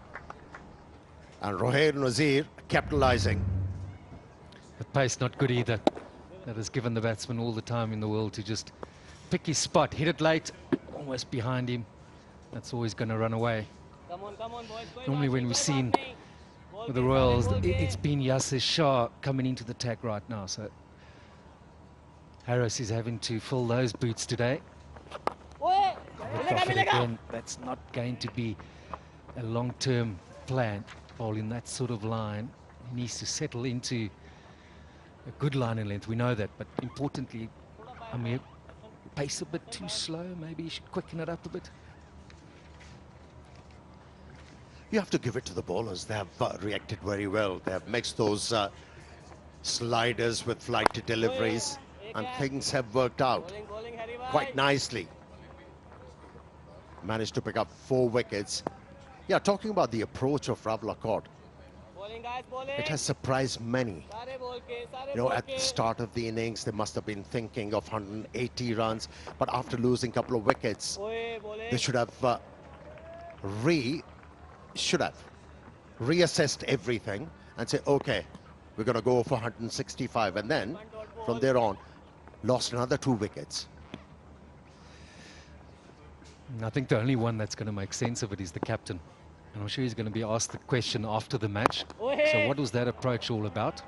And Rohair Nazir capitalizing. The pace not good either. That has given the batsman all the time in the world to just pick his spot, hit it late, almost behind him. That's always going to run away. Come on, boys. Normally when we've seen with the Royals, it's been Yasir Shah coming into the attack right now. So Harris is having to fill those boots today. Again, that's not going to be a long-term plan. Bowling that sort of line, he needs to settle into a good line and length. We know that, but importantly, I mean, pace a bit too slow. Maybe he should quicken it up a bit. You have to give it to the bowlers. They have reacted very well. They have mixed those sliders with flight to deliveries, and things have worked out quite nicely. Managed to pick up 4 wickets. Yeah, talking about the approach of Rawalakot. It has surprised many. You know, at the start of the innings, they must have been thinking of 180 runs, but after losing a couple of wickets, they should have reassessed everything and say, okay, we're going to go for 165, and then from there on, lost another 2 wickets. I think the only one that's going to make sense of it is the captain. And I'm sure he's going to be asked the question after the match. So what was that approach all about?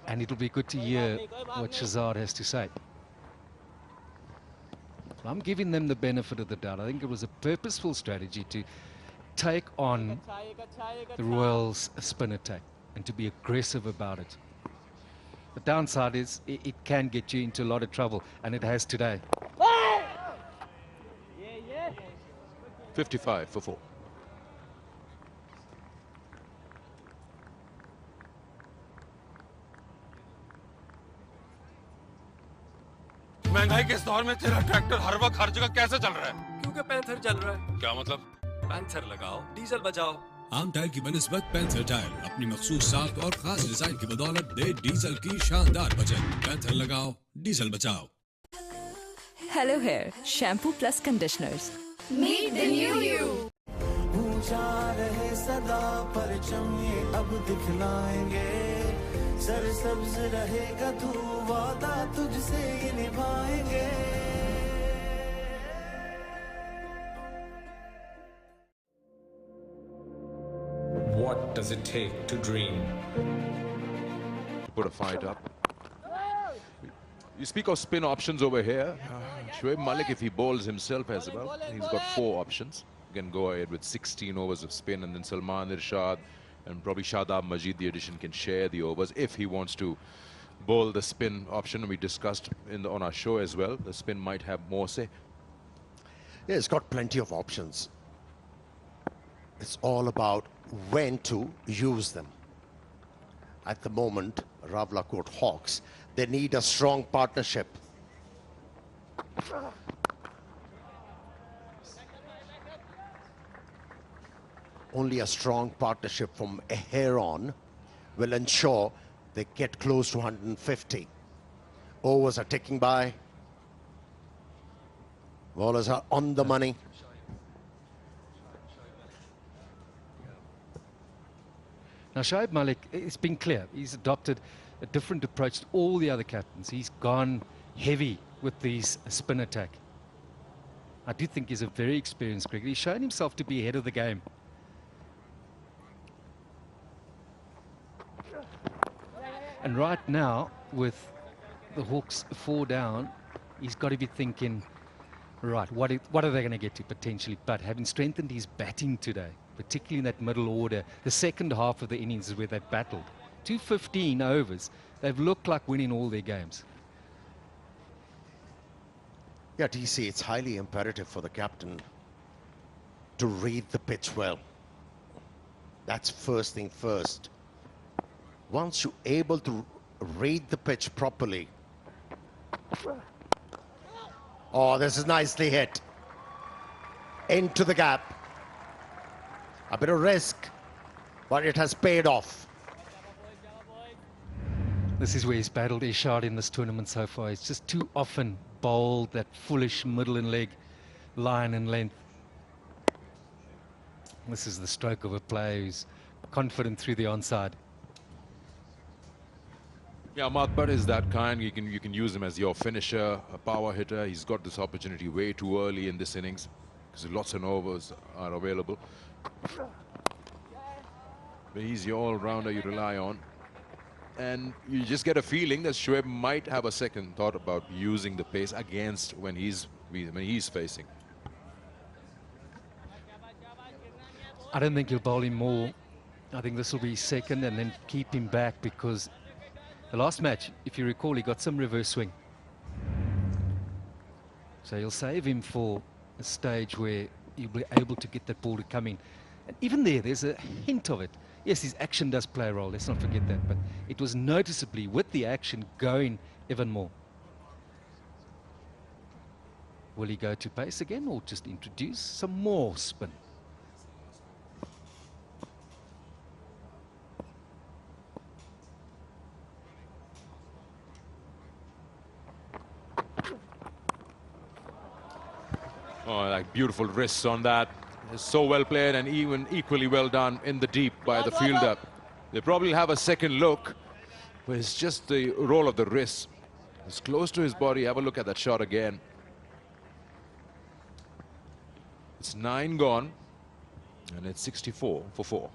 And it'll be good to hear what Shahzad has to say. I'm giving them the benefit of the doubt. I think it was a purposeful strategy to take on the Royals' spin attack and to be aggressive about it. The downside is it can get you into a lot of trouble, and it has today. 55 for 4. महंगाई के इस दौर में तेरा tractor हर वक्त हर जगह कैसे चल रहा है? क्योंकि पैंथर चल रहा है। क्या मतलब? पैंथर लगाओ, डीजल बचाओ। आम टायर की बनिस्बत पैंथर टायर अपनी मखसूस साख्त और खास डिजाइन की बदौलत दे डीजल की शानदार बचत। पैंथर लगाओ, डीजल बचाओ। Hello Hair Shampoo Plus Conditioners. Meet the new you. ऊंचा रहे सदा परचम ये अब दिखलाएंगे, सरसब्ज रहेगा तू वादा तुझसे ये निभाएंगे। What does it take to dream? Put a fight up. You speak of spin options over here. Shoaib Malik, if he bowls himself as well, he's got 4 options. He can go ahead with 16 overs of spin, and then Salman Irshad and probably Shadab Majid, the addition, can share the overs if he wants to bowl the spin option. We discussed on our show as well, the spin might have more say. Yeah, it's got plenty of options. It's all about when to use them. At the moment, Rawalakot Hawks, they need a strong partnership. Only a strong partnership from here on will ensure they get close to 150. Overs are ticking by. Bowlers are on the money. Now, Shoaib Malik, it's been clear. He's adopted a different approach to all the other captains. He's gone heavy with these spin attack. I do think he's a very experienced cricketer. He's shown himself to be ahead of the game. And right now, with the Hawks 4 down, he's got to be thinking, right, what are they going to get to potentially? But having strengthened his batting today, particularly in that middle order, the second half of the innings is where they've battled. 215 overs, they've looked like winning all their games. Yeah, DC, it's highly imperative for the captain to read the pitch well. That's first thing first. Once you're able to read the pitch properly. Oh, this is nicely hit. Into the gap. A bit of risk, but it has paid off. This is where he's battled Irshad in this tournament so far. He's just too often bowled that foolish middle and leg line and length. This is the stroke of a player who's confident through the onside. Yeah, Matbar is that kind. You can use him as your finisher, a power hitter. He's got this opportunity way too early in this innings because lots of overs are available. But he's your all-rounder you rely on. And you just get a feeling that Shoaib might have a second thought about using the pace against when he's facing. I don't think he'll bowl him more. I think this will be second and then keep him back, because the last match, if you recall, he got some reverse swing. So he'll save him for a stage where he'll be able to get that ball to come in. And even there's a hint of it. Yes, his action does play a role, let's not forget that, but it was noticeably with the action going even more. Will he go to pace again or just introduce some more spin? Oh, like beautiful wrists on that. It's so well played and even equally well done in the deep by the fielder. They probably have a second look, but it's just the roll of the wrist. It's close to his body. Have a look at that shot again. It's 9 gone, and it's 64 for 4.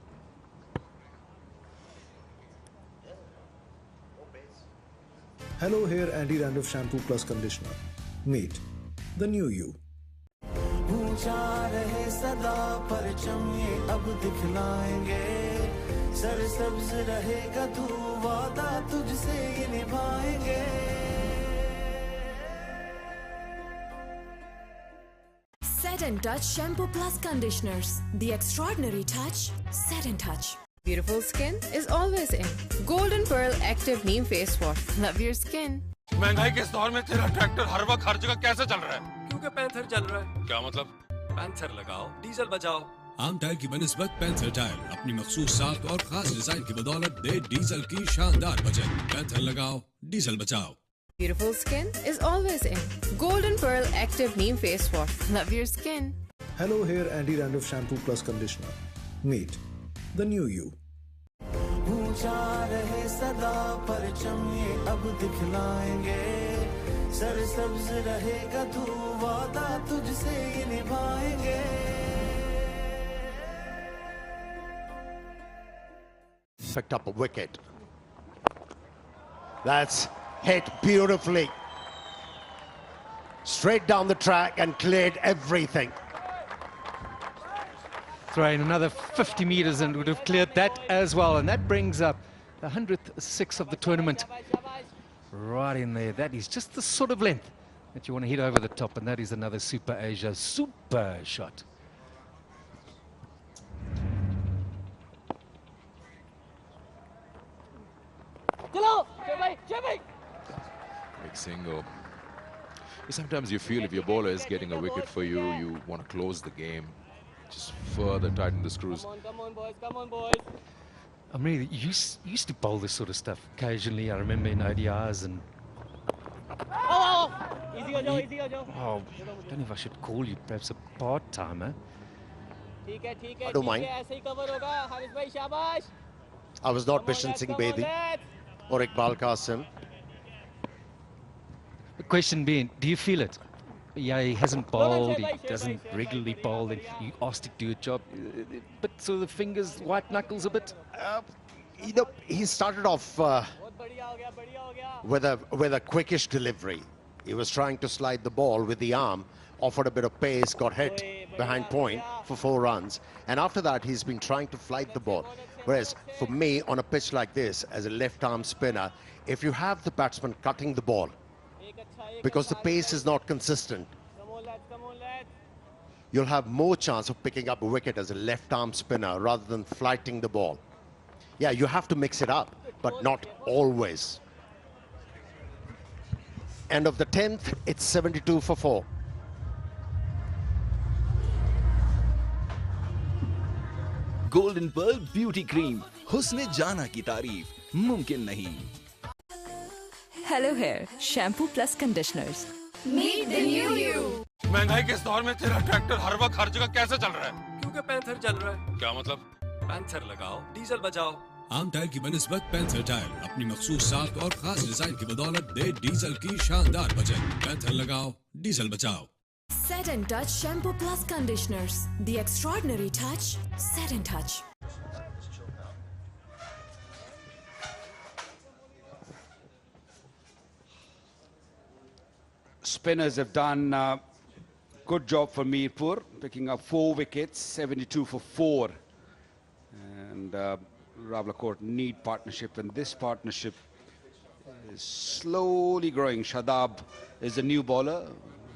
Hello, here Andy Randolph Shampoo Plus Conditioner. Meet the new you. ऊंचा रहे सदा परचम ये अब दिखलाएंगे सरसब्ज रहेगा तू वादा तुझसे ये निभाएंगे Set and Touch Shampoo Plus Conditioners. The extraordinary touch. Set and Touch. Beautiful skin is always in. Golden Pearl Active Neem Face Wash. Love your skin. महंगाई के इस दौर में तेरा ट्रैक्टर हर वक्त हर जगह कैसे चल रहा है? क्योंकि पैंथर चल रहा है। क्या मतलब? पैंथर लगाओ, डीजल बचाओ। आम टायर की बनिस्बत पैंथर टायर अपनी मखसूस साख्त और खास डिजाइन की बदौलत दे डीजल की शानदार बचत। पैंथर लगाओ, डीजल बचाओ। Beautiful skin is always in. Golden Pearl Active Neem Face Wash. Love your skin. Hello, here Andy Randolph Shampoo Plus Conditioner. Meet the new you. ऊंचा रहे सदा परचम ये अब दिखलाएंगे सरसब्ज रहेगा तू वादा तुझसे ये निभाएंगे Picked up a wicket. That's hit beautifully. Straight down the track and cleared everything. Throw in another 50 meters and would have cleared that as well. And that brings up the 100th six of the tournament. Right in there. That is just the sort of length that you want to hit over the top. And that is another Super Asia super shot. Big single. Sometimes you feel if your bowler is getting a wicket for you, you want to close the game. Just further tighten the screws. Come on, boys. Come on, boys. I mean, used to bowl this sort of stuff occasionally. I remember in ODIs and... Oh! Easy ho jao, easy ho jao. Oh, I don't know if I should call you perhaps a part-timer. I don't mind. ऐसे ही cover होगा. हारिस भाई शाबाश. I was not Bishan Singh Bedi or Iqbal Qasim. The question being, do you feel it? Yeah, he hasn't bowled, he doesn't regularly bowl, and you asked to do a job. But sort of the fingers, white knuckles a bit? You know, he started off with a quickish delivery. He was trying to slide the ball with the arm, offered a bit of pace, got hit behind point for 4 runs. And after that, he's been trying to flight the ball. Whereas for me, on a pitch like this, as a left-arm spinner, if you have the batsman cutting the ball, because the pace is not consistent, you'll have more chance of picking up a wicket as a left-arm spinner rather than flighting the ball. Yeah, you have to mix it up, but not always. End of the 10th, it's 72 for 4. Golden pearl beauty cream हुस्ने जाना की तारीफ मुमकिन नहीं। Hello Hair Shampoo Plus Conditioners. Meet the new you. महंगाई के इस दौर में तेरा ट्रैक्टर हर वक्त हर जगह कैसे चल रहा है? क्योंकि पैंथर चल रहा है। क्या मतलब? पैंथर लगाओ, डीजल बचाओ। आम टायर की बनिस्बत पैंथर टायर अपनी मखसूस साख्त और खास डिजाइन की बदौलत दे डीजल की शानदार बचत। पैंथर लगाओ, डीजल बचाओ। Set and Touch Shampoo Plus Conditioners. The extraordinary touch. Set and Touch. Spinners have done a good job for Mirpur, picking up 4 wickets, 72 for 4. And Rawalakot need partnership, and this partnership is slowly growing. Shadab is a new bowler,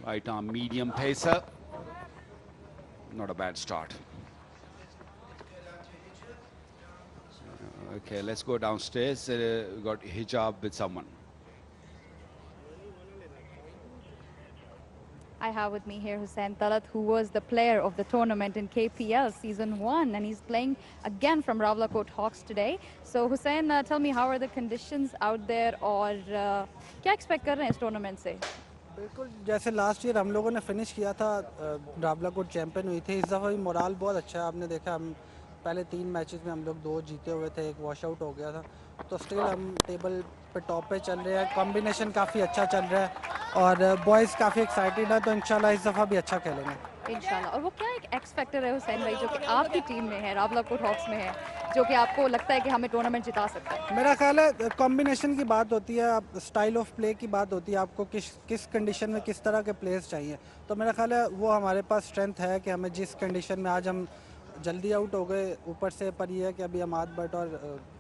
right arm medium pacer. Not a bad start. Okay, let's go downstairs. We got hijab with someone. I have with me here Hussain Talat, who was the player of the tournament in KPL Season 1, and he's playing again from Rawalakot Hawks today. So Hussain, tell me, how are the conditions out there, और क्या expect कर रहे हैं इस tournament से? बिल्कुल जैसे last year हम लोगों ने फिनिश किया था, रावलाकोट चैंपियन हुई थी, इस दफ़ा भी मोराल बहुत अच्छा है। आपने देखा हम पहले 3 मैचेस में हम लोग 2 जीते हुए थे, एक वॉश आउट हो गया था, तो स्टिल हम टेबल पे टॉप पे चल रहे हैं। कॉम्बिनेशन काफ़ी अच्छा चल रहा है और बॉयज़ काफ़ी एक्साइटेड है, तो इंशाल्लाह इस दफ़ा भी अच्छा खेलेंगे इंशाल्लाह। और वो क्या एक एक्स फैक्टर है हुसैन भाई जो कि आपकी टीम में है, रावलाकोट हॉक्स में है, जो कि आपको लगता है कि हमें टूर्नामेंट जिता सकता है? मेरा ख्याल है कॉम्बिनेशन की बात होती है, आप स्टाइल ऑफ प्ले की बात होती है, आपको किस कंडीशन में किस तरह के प्लेयर्स चाहिए। तो मेरा ख्याल है वो हमारे पास स्ट्रेंथ है कि हमें जिस कंडीशन में आज हम जल्दी आउट हो गए ऊपर से, पर ये है कि अभी अमाद भट्ट और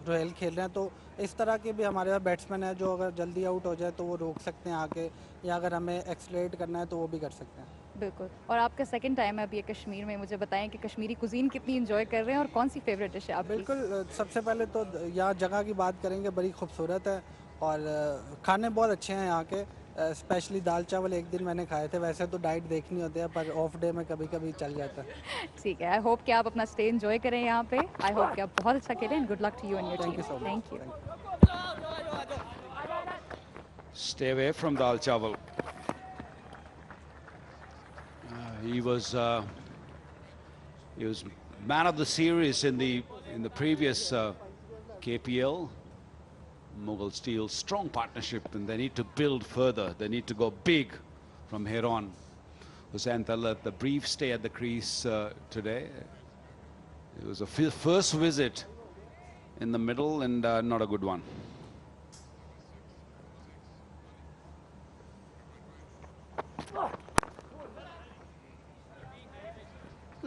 रोहेल खेल रहे हैं, तो इस तरह के भी हमारे पास बैट्समैन है जो अगर जल्दी आउट हो जाए तो वो रोक सकते हैं आके, या अगर हमें एक्सलेट करना है तो वो भी कर सकते हैं। बिल्कुल। और आपका सेकंड टाइम है अभी ये कश्मीर में, मुझे बताएं कि कश्मीरी कुजीन कितनी एंजॉय कर रहे हैं और कौन सी फेवरेट डिश है आपकी? बिल्कुल, सबसे पहले तो यहाँ जगह की बात करेंगे, बड़ी खूबसूरत है और खाने बहुत अच्छे हैं यहाँ के, स्पेशली दाल चावल एक दिन मैंने खाए थे। वैसे तो डाइट देखनी होती है पर ऑफ डे में कभी कभी चल जाता है। ठीक है, आई होप कि आप अपना स्टे एंजॉय करें यहाँ पे। आई होप कि आप बहुत अच्छा खेलें and good luck to you and your team. Thank you so much. Thank you. Stay away from Dal Chawal. He was man of the series in the previous KPL. Mughal Steel, strong partnership, and they need to build further. They need to go big from here on. Hussain Talat, the brief stay at the crease today. It was a first visit in the middle and not a good one.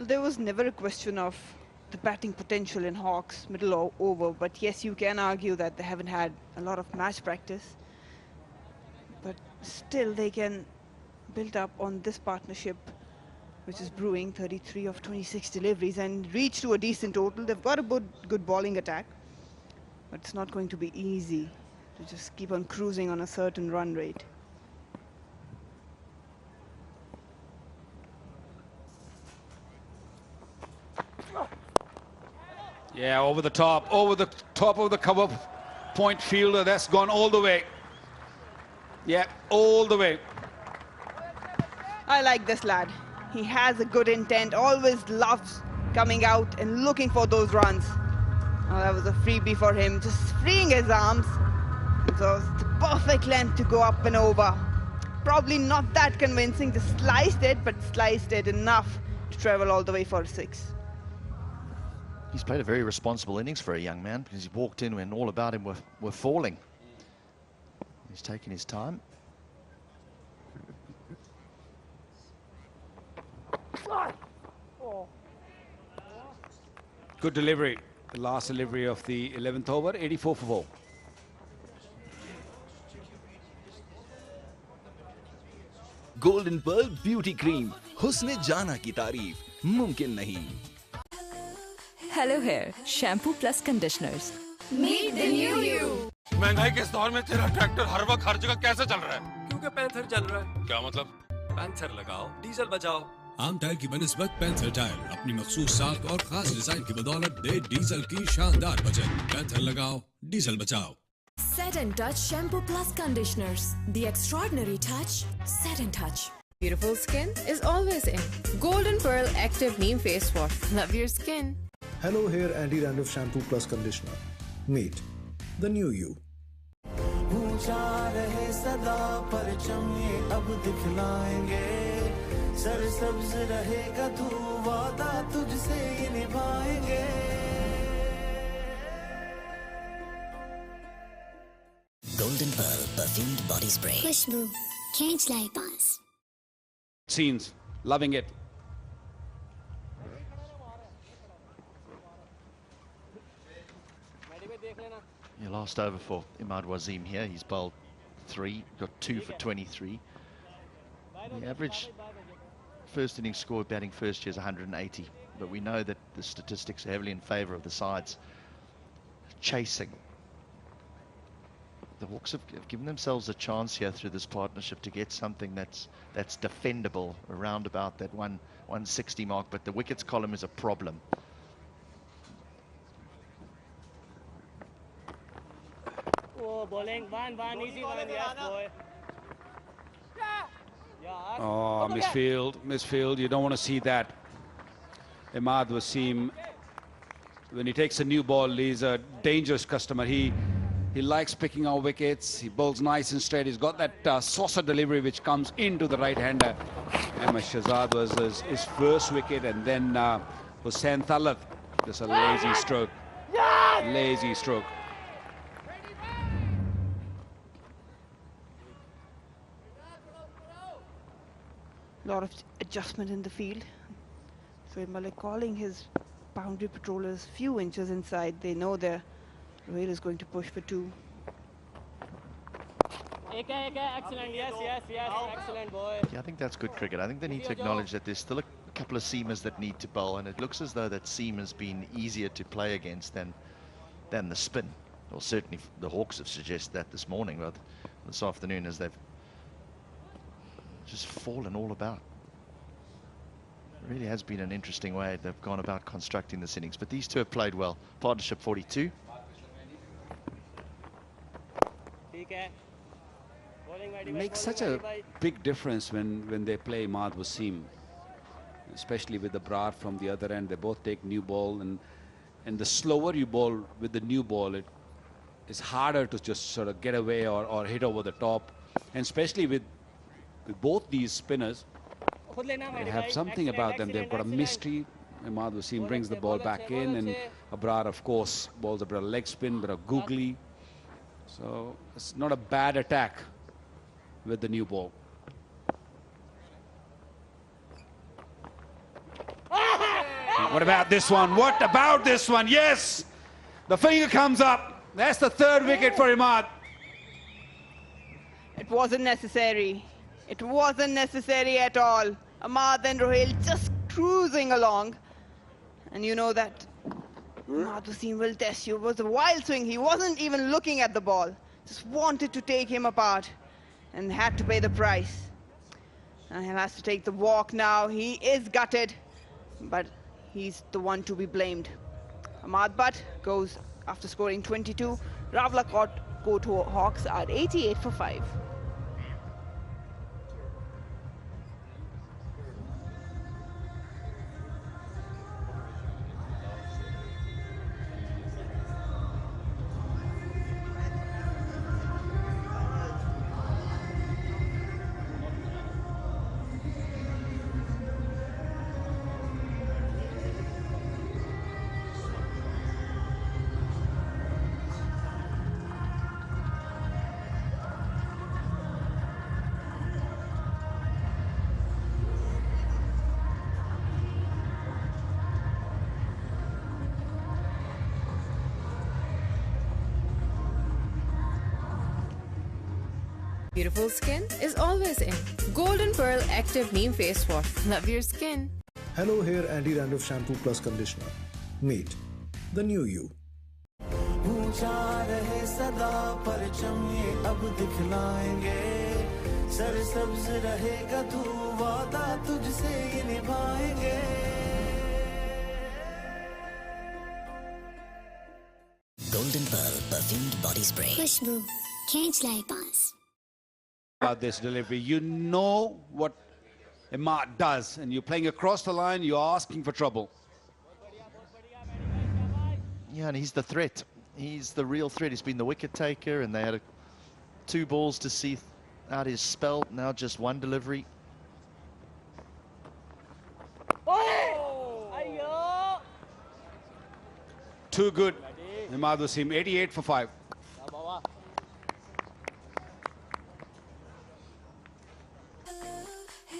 There was never a question of the batting potential in Hawks middle over, but yes, you can argue that they haven't had a lot of match practice, but still they can build up on this partnership which is brewing. 33 of 26 deliveries and reach to a decent total. They've got a good bowling attack, but it's not going to be easy to just keep on cruising on a certain run rate. Yeah, over the top of the cover point fielder. That's gone all the way. Yeah, all the way. I like this lad. He has a good intent, always loves coming out and looking for those runs. Oh, that was a freebie for him, just freeing his arms. So it's the perfect length to go up and over. Probably not that convincing, just sliced it, but sliced it enough to travel all the way for 6. He's played a very responsible innings for a young man because he walked in when all about him were falling. He's taken his time. Good delivery. The last delivery of the 11th over, 84 for 4. Golden pearl beauty cream, हुस्न जाना की तारीफ मुमकिन नहीं। Hello Hair Shampoo Plus Conditioners. Meet the new you. महंगाई के इस दौर में तेरा ट्रैक्टर हर वक्त हर जगह कैसे चल रहा है? क्योंकि पैंथर चल रहा है। क्या मतलब? पैंथर लगाओ, डीजल बचाओ। आम टायर की बनिस्बत पैंथर टायर अपनी मखसूस साख और खास डिजाइन की बदौलत दे डीजल की शानदार बचत। पैंथर लगाओ, डीजल बचाओ। Set and Touch Shampoo Plus Conditioners. The extraordinary touch. Set and Touch. Beautiful skin is always in. Golden Pearl Active Neem Face Wash. Love your skin. Hello Hair Anti-Dandruff Shampoo Plus Conditioner. Meet the new you. ऊंचा रहे सदा परचम ये अब दिखलाएंगे, सरसब्ज रहेगा तू वादा तुझसे ये निभाएंगे। Golden Pearl perfumed body spray. Khushbu, can't like boss. Scenes, loving it. Your last over for Imad Wasim here. He's bowled 3, got 2 for 23. The average first innings score batting first year is 180, but we know that the statistics are heavily in favour of the sides chasing. The Hawks have given themselves a chance here through this partnership to get something that's defendable around about that 160 mark, but the wickets column is a problem. Oh, bowling, one, easy one, yes, boy. Oh, misfield. You don't want to see that. Ahmad Wasim, when he takes a new ball, he's a dangerous customer. He likes picking our wickets. He bowls nice and straight. He's got that saucer delivery which comes into the right-hander. Ahmed Shahzad was his first wicket, and then Hussain Talat, just a lazy stroke. Lazy stroke. A lot of adjustment in the field. So Malik calling his boundary patrollers few inches inside. They know their Rohil is going to push for 2. Excellent, yes, excellent boy. Yeah, I think that's good cricket. I think they need to acknowledge that there's still a couple of seamers that need to bowl, and it looks as though that seam has been easier to play against than the spin. Well, certainly the Hawks have suggested that this morning, but this afternoon as they've just fallen all about. It really has been an interesting way they've gone about constructing this innings, but these two have played well. Partnership 42. It makes such a big difference when they play Ahmad Wasim, especially with the Brar from the other end. They both take new ball, and the slower you bowl with the new ball, it is harder to just sort of get away or hit over the top. And especially with both these spinners, they have something about them. They've got a mystery. Ahmad Wasim brings the ball back in, and Abrar, of course, bowls a bit of leg spin, but a googly. So it's not a bad attack with the new ball. What about this one? What about this one? Yes! The finger comes up. That's the 3rd wicket for Ahmad. It wasn't necessary. It wasn't necessary at all. Ahmad and Rohil just cruising along. And you know that Ahmad Wasim will test you. It was a wild swing. He wasn't even looking at the ball. Just wanted to take him apart and had to pay the price. And he has to take the walk now. He is gutted, but he's the one to be blamed. Ahmad Butt goes after scoring 22. Rawalakot go to Hawks at 88 for 5. Beautiful skin is always in. Golden Pearl Active Neem Face Wash. Love your skin. Hello Hair Anti-Dandruff Shampoo Plus Conditioner. Meet the new you. ऊंचा रहे सदा परचम ये अब दिखलाएंगे सरसब्ज रहेगा तू वादा तुझसे ये निभाएंगे Golden Pearl Perfumed Body Spray. Khushbu, can't lie, boss. About this delivery, you know what Ahmad does, and you're playing across the line, you're asking for trouble. Yeah, and he's the threat. He's the real threat. He's been the wicket taker, and they had 2 balls to see out his spell. Now just 1 delivery. Too good. Ahmad Wasim, 88 for 5.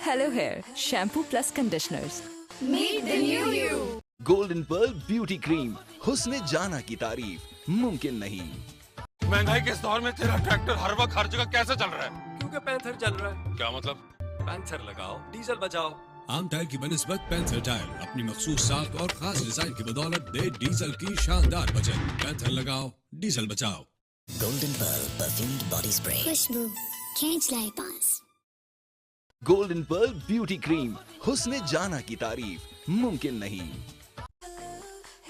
Hello Hair Shampoo Plus Conditioners. Meet the new you. Golden Pearl Beauty Cream. हुस्न जाना की तारीफ मुमकिन नहीं. महंगाई के इस दौर में तेरा ट्रैक्टर हर वक्त हर जगह कैसे चल रहा है? क्योंकि पैंथर चल रहा है. क्या मतलब? पैंथर लगाओ, डीजल बचाओ. आम टायर की बनिस्बत पैंथर टायर अपनी मखसूस साख और खास डिजाइन की बदौलत दे डीजल की शानदार बचत. पैंथर लगाओ, डीजल बचाओ. Golden Pearl Perfumed Body Spray. Khushbu, can't lie, boss. Golden Pearl Beauty Cream. हुस्न जाना की तारीफ मुमकिन नहीं.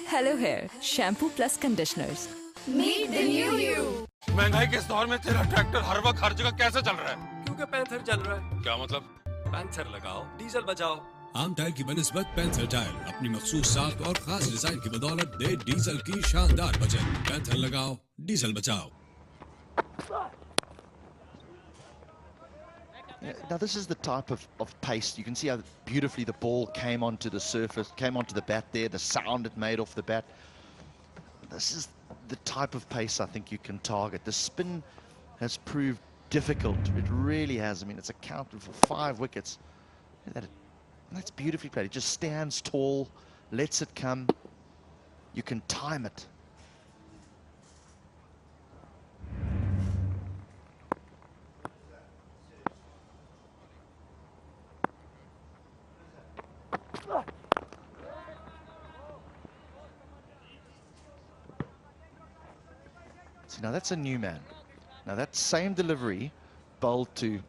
Hello Hair Shampoo Plus Conditioners. Meet the new you. महंगाई के इस दौर में तेरा ट्रैक्टर हर वक्त हर जगह कैसे चल रहा है? क्योंकि पैंथर चल रहा है. क्या मतलब? पैंथर लगाओ, डीजल बचाओ। आम टायर की बनिस्बत पैंथर टायर अपनी मखसूस साख्त और खास डिजाइन की बदौलत दे डीजल की शानदार बचत। पैंथर लगाओ, डीजल बचाओ। Now this is the type of pace. You can see how beautifully the ball came onto the surface, came onto the bat there, the sound it made off the bat. This is the type of pace I think you can target. The spin has proved difficult. It really has. I mean, it's accounted for 5 wickets. That's beautifully played. It just stands tall, lets it come. You can time it. See, now that's a new man. Now that same delivery, bowled to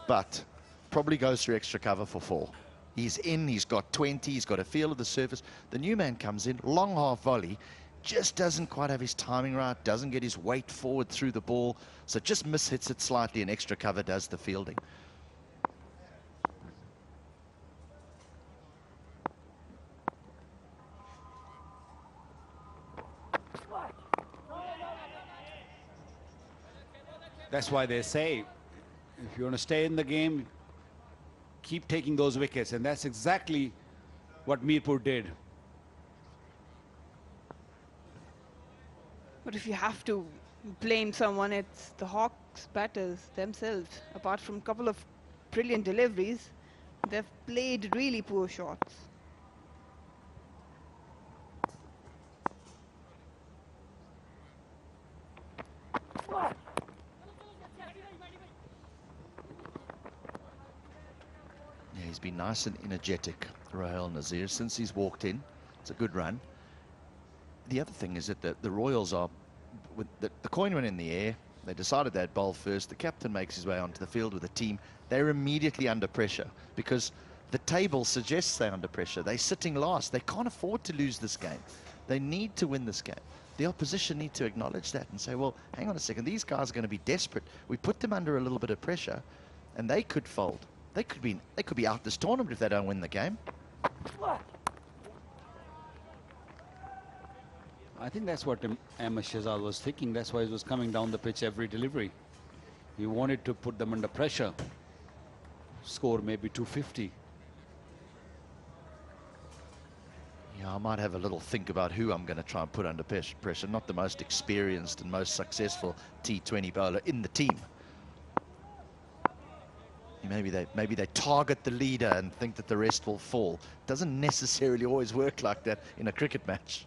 Butt, probably goes through extra cover for 4. He's in, he's got 20, he's got a feel of the surface. The new man comes in, long half volley, just doesn't quite have his timing right, doesn't get his weight forward through the ball, so just mishits it slightly and extra cover does the fielding. That's why they say, if you want to stay in the game, keep taking those wickets, and that's exactly what Mirpur did. But if you have to blame someone, it's the Hawks batters themselves. Apart from a couple of brilliant deliveries, they've played really poor shots. Yeah, he's been nice and energetic, Rahul Nazir, since he's walked in. It's a good run. The other thing is that the Royals are, with the coin went in the air, they decided they'd bowl first, the captain makes his way onto the field with the team, they're immediately under pressure because the table suggests they're under pressure. They're sitting last, they can't afford to lose this game. They need to win this game. The opposition need to acknowledge that and say, well, hang on a second, these guys are going to be desperate. We put them under a little bit of pressure and they could fold. They could be out this tournament if they don't win the game. I think that's what Ahmed Shahzad was thinking. That's why he was coming down the pitch every delivery. He wanted to put them under pressure. Score maybe 250. Yeah, I might have a little think about who I'm going to try and put under pressure. Not the most experienced and most successful T20 bowler in the team. Maybe they target the leader and think that the rest will fall. Doesn't necessarily always work like that in a cricket match.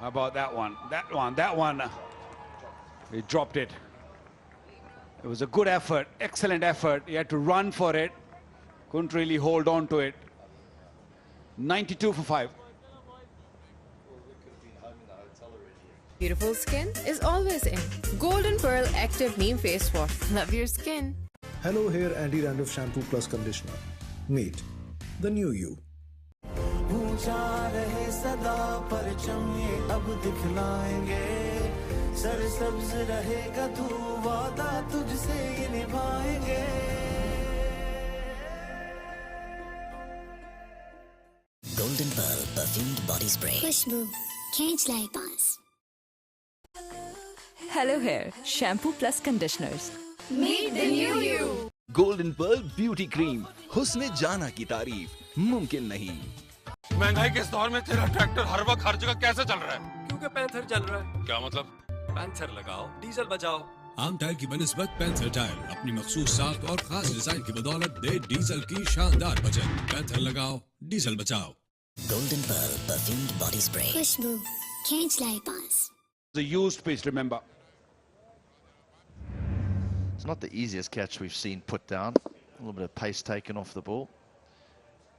How about that one? That one. He dropped it. It was a good effort, excellent effort. He had to run for it. Couldn't really hold on to it. 92 for 5. Beautiful skin is always in. Golden Pearl Active Neem Face Wash. Love your skin. Hello Hair Anti-Dandruff Shampoo Plus Conditioner. Meet the new you. ऊंचा रहे सदा परचम ये अब दिखलाएंगे सरसब्ज रहेगा तू वादा तुझसे ये निभाएंगे Golden Pearl Perfumed Body Spray. Khushbu, खींच लाए पास. Hello Hair Shampoo Plus Conditioners. Meet the new you. Golden Pearl Beauty Cream. हुस्न जाना की तारीफ मुमकिन नहीं. महंगाई के इस दौर में तेरा ट्रैक्टर हर वक्त हर जगह कैसे चल रहा है? क्योंकि पैंथर चल रहा है। क्या मतलब? पैंथर लगाओ, डीजल बचाओ। आम टायर की बनिस्बत पैंथर टायर अपनी मखसूस साख्त और खास डिजाइन की बदौलत दे डीजल की शानदार बचत। पैंथर लगाओ, डीजल बचाओ। Golden Pearl Perfumed Body Spray. खुशबू, खींच लाए पास. The used piece, remember. It's not the easiest catch we've seen put down. A little bit of pace taken off the ball.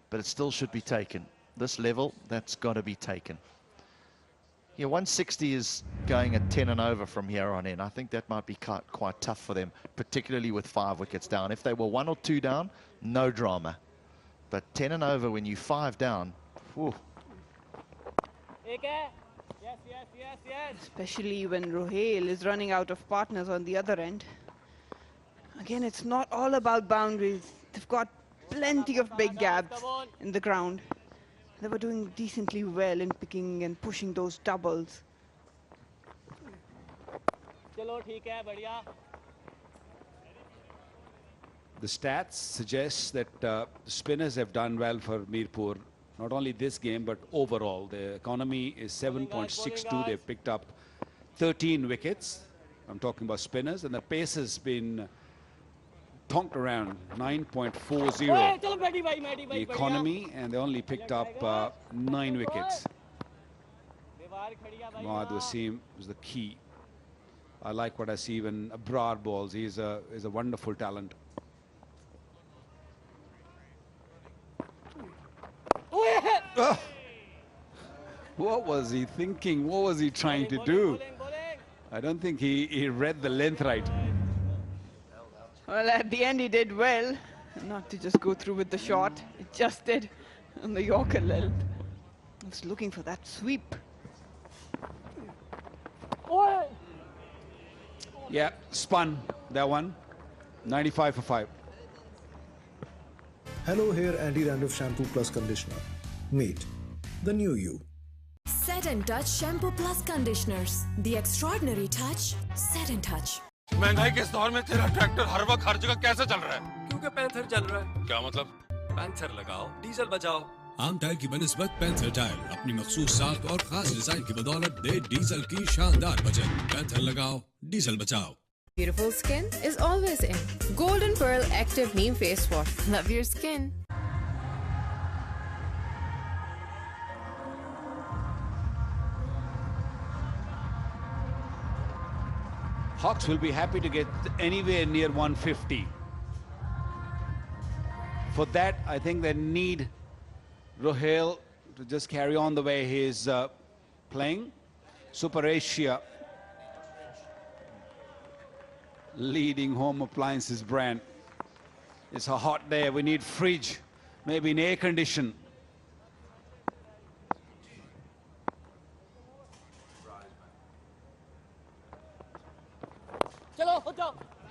But it still should be taken. This level, that's got to be taken. Yeah, 160 is going at 10 and over from here on in. I think that might be quite tough for them, particularly with 5 wickets down. If they were 1 or 2 down, no drama. But 10 and over when you 5 down, whew. Especially when Rohail is running out of partners on the other end. Again, it's not all about boundaries. They've got plenty of big gaps in the ground. They were doing decently well in picking and pushing those doubles. The stats suggest that the spinners have done well for Mirpur. Not only this game, but overall. The economy is 7.62. They've picked up 13 wickets. I'm talking about spinners. And the pace has been tonked around 9.40. The economy, and they only picked up 9 wickets. Mohammad Wasim was the key. I like what I see when Abrar balls. He's a wonderful talent. Oh. What was he thinking? What was he trying to do? I don't think he read the length right. Well, at the end he did well. Not to just go through with the shot. It just did on the Yorker length. I was looking for that sweep. Yeah, spun that one. 95 for 5. Hello, here Anti-Dandruff Shampoo Plus Conditioner. Meet the new you. Set and Touch Shampoo Plus Conditioners. The extraordinary touch. Set and Touch. महंगाई के इस दौर में तेरा tractor हर वक्त हर जगह कैसे चल रहा है? क्योंकि पैंथर चल रहा है। क्या मतलब? पैंथर लगाओ, डीजल बचाओ। आम टायर की बनिस्बत पैंथर टायर अपनी मखसूस साख और खास डिजाइन की बदौलत दे डीजल की शानदार बचत। पैंथर लगाओ, डीजल बचाओ। Beautiful skin is always in. Golden Pearl Active Neem Face Wash. Love your skin. Hawks will be happy to get anywhere near 150. For that, I think they need Rohail to just carry on the way he's playing. Super Asia, leading home appliances brand. It's a hot day. We need fridge, maybe an air condition.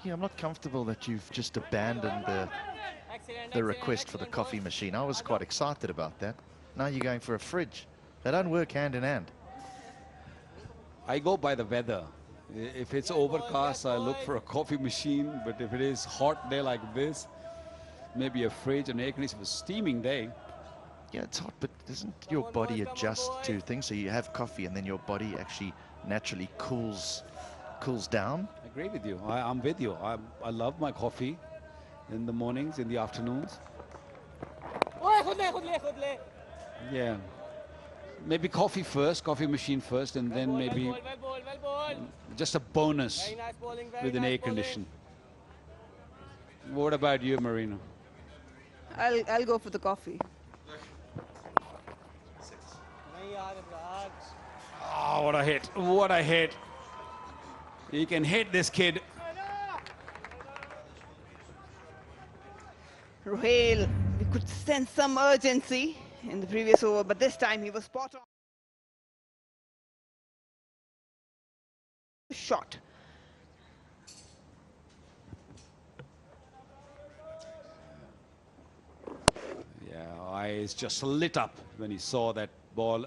Yeah, I'm not comfortable that you've just abandoned the request for the coffee machine. I was quite excited about that. Now you're going for a fridge. They don't work hand in hand. I go by the weather. If it's overcast, I look for a coffee machine. But if it is hot day like this, maybe a fridge and air conditioner. It's a steaming day. Yeah, it's hot, but doesn't your body adjust to things? So you have coffee and then your body actually naturally cools down. I agree with you. I'm with you. I love my coffee in the mornings, in the afternoons. Yeah. Maybe coffee first, coffee machine first, and then maybe just a bonus with an air condition. What about you, Marina? I'll go for the coffee. Oh, what a hit. What a hit. You can hit this kid. Rohail, we could sense some urgency in the previous over, but this time he was spot on. Shot. Yeah, eyes just lit up when he saw that ball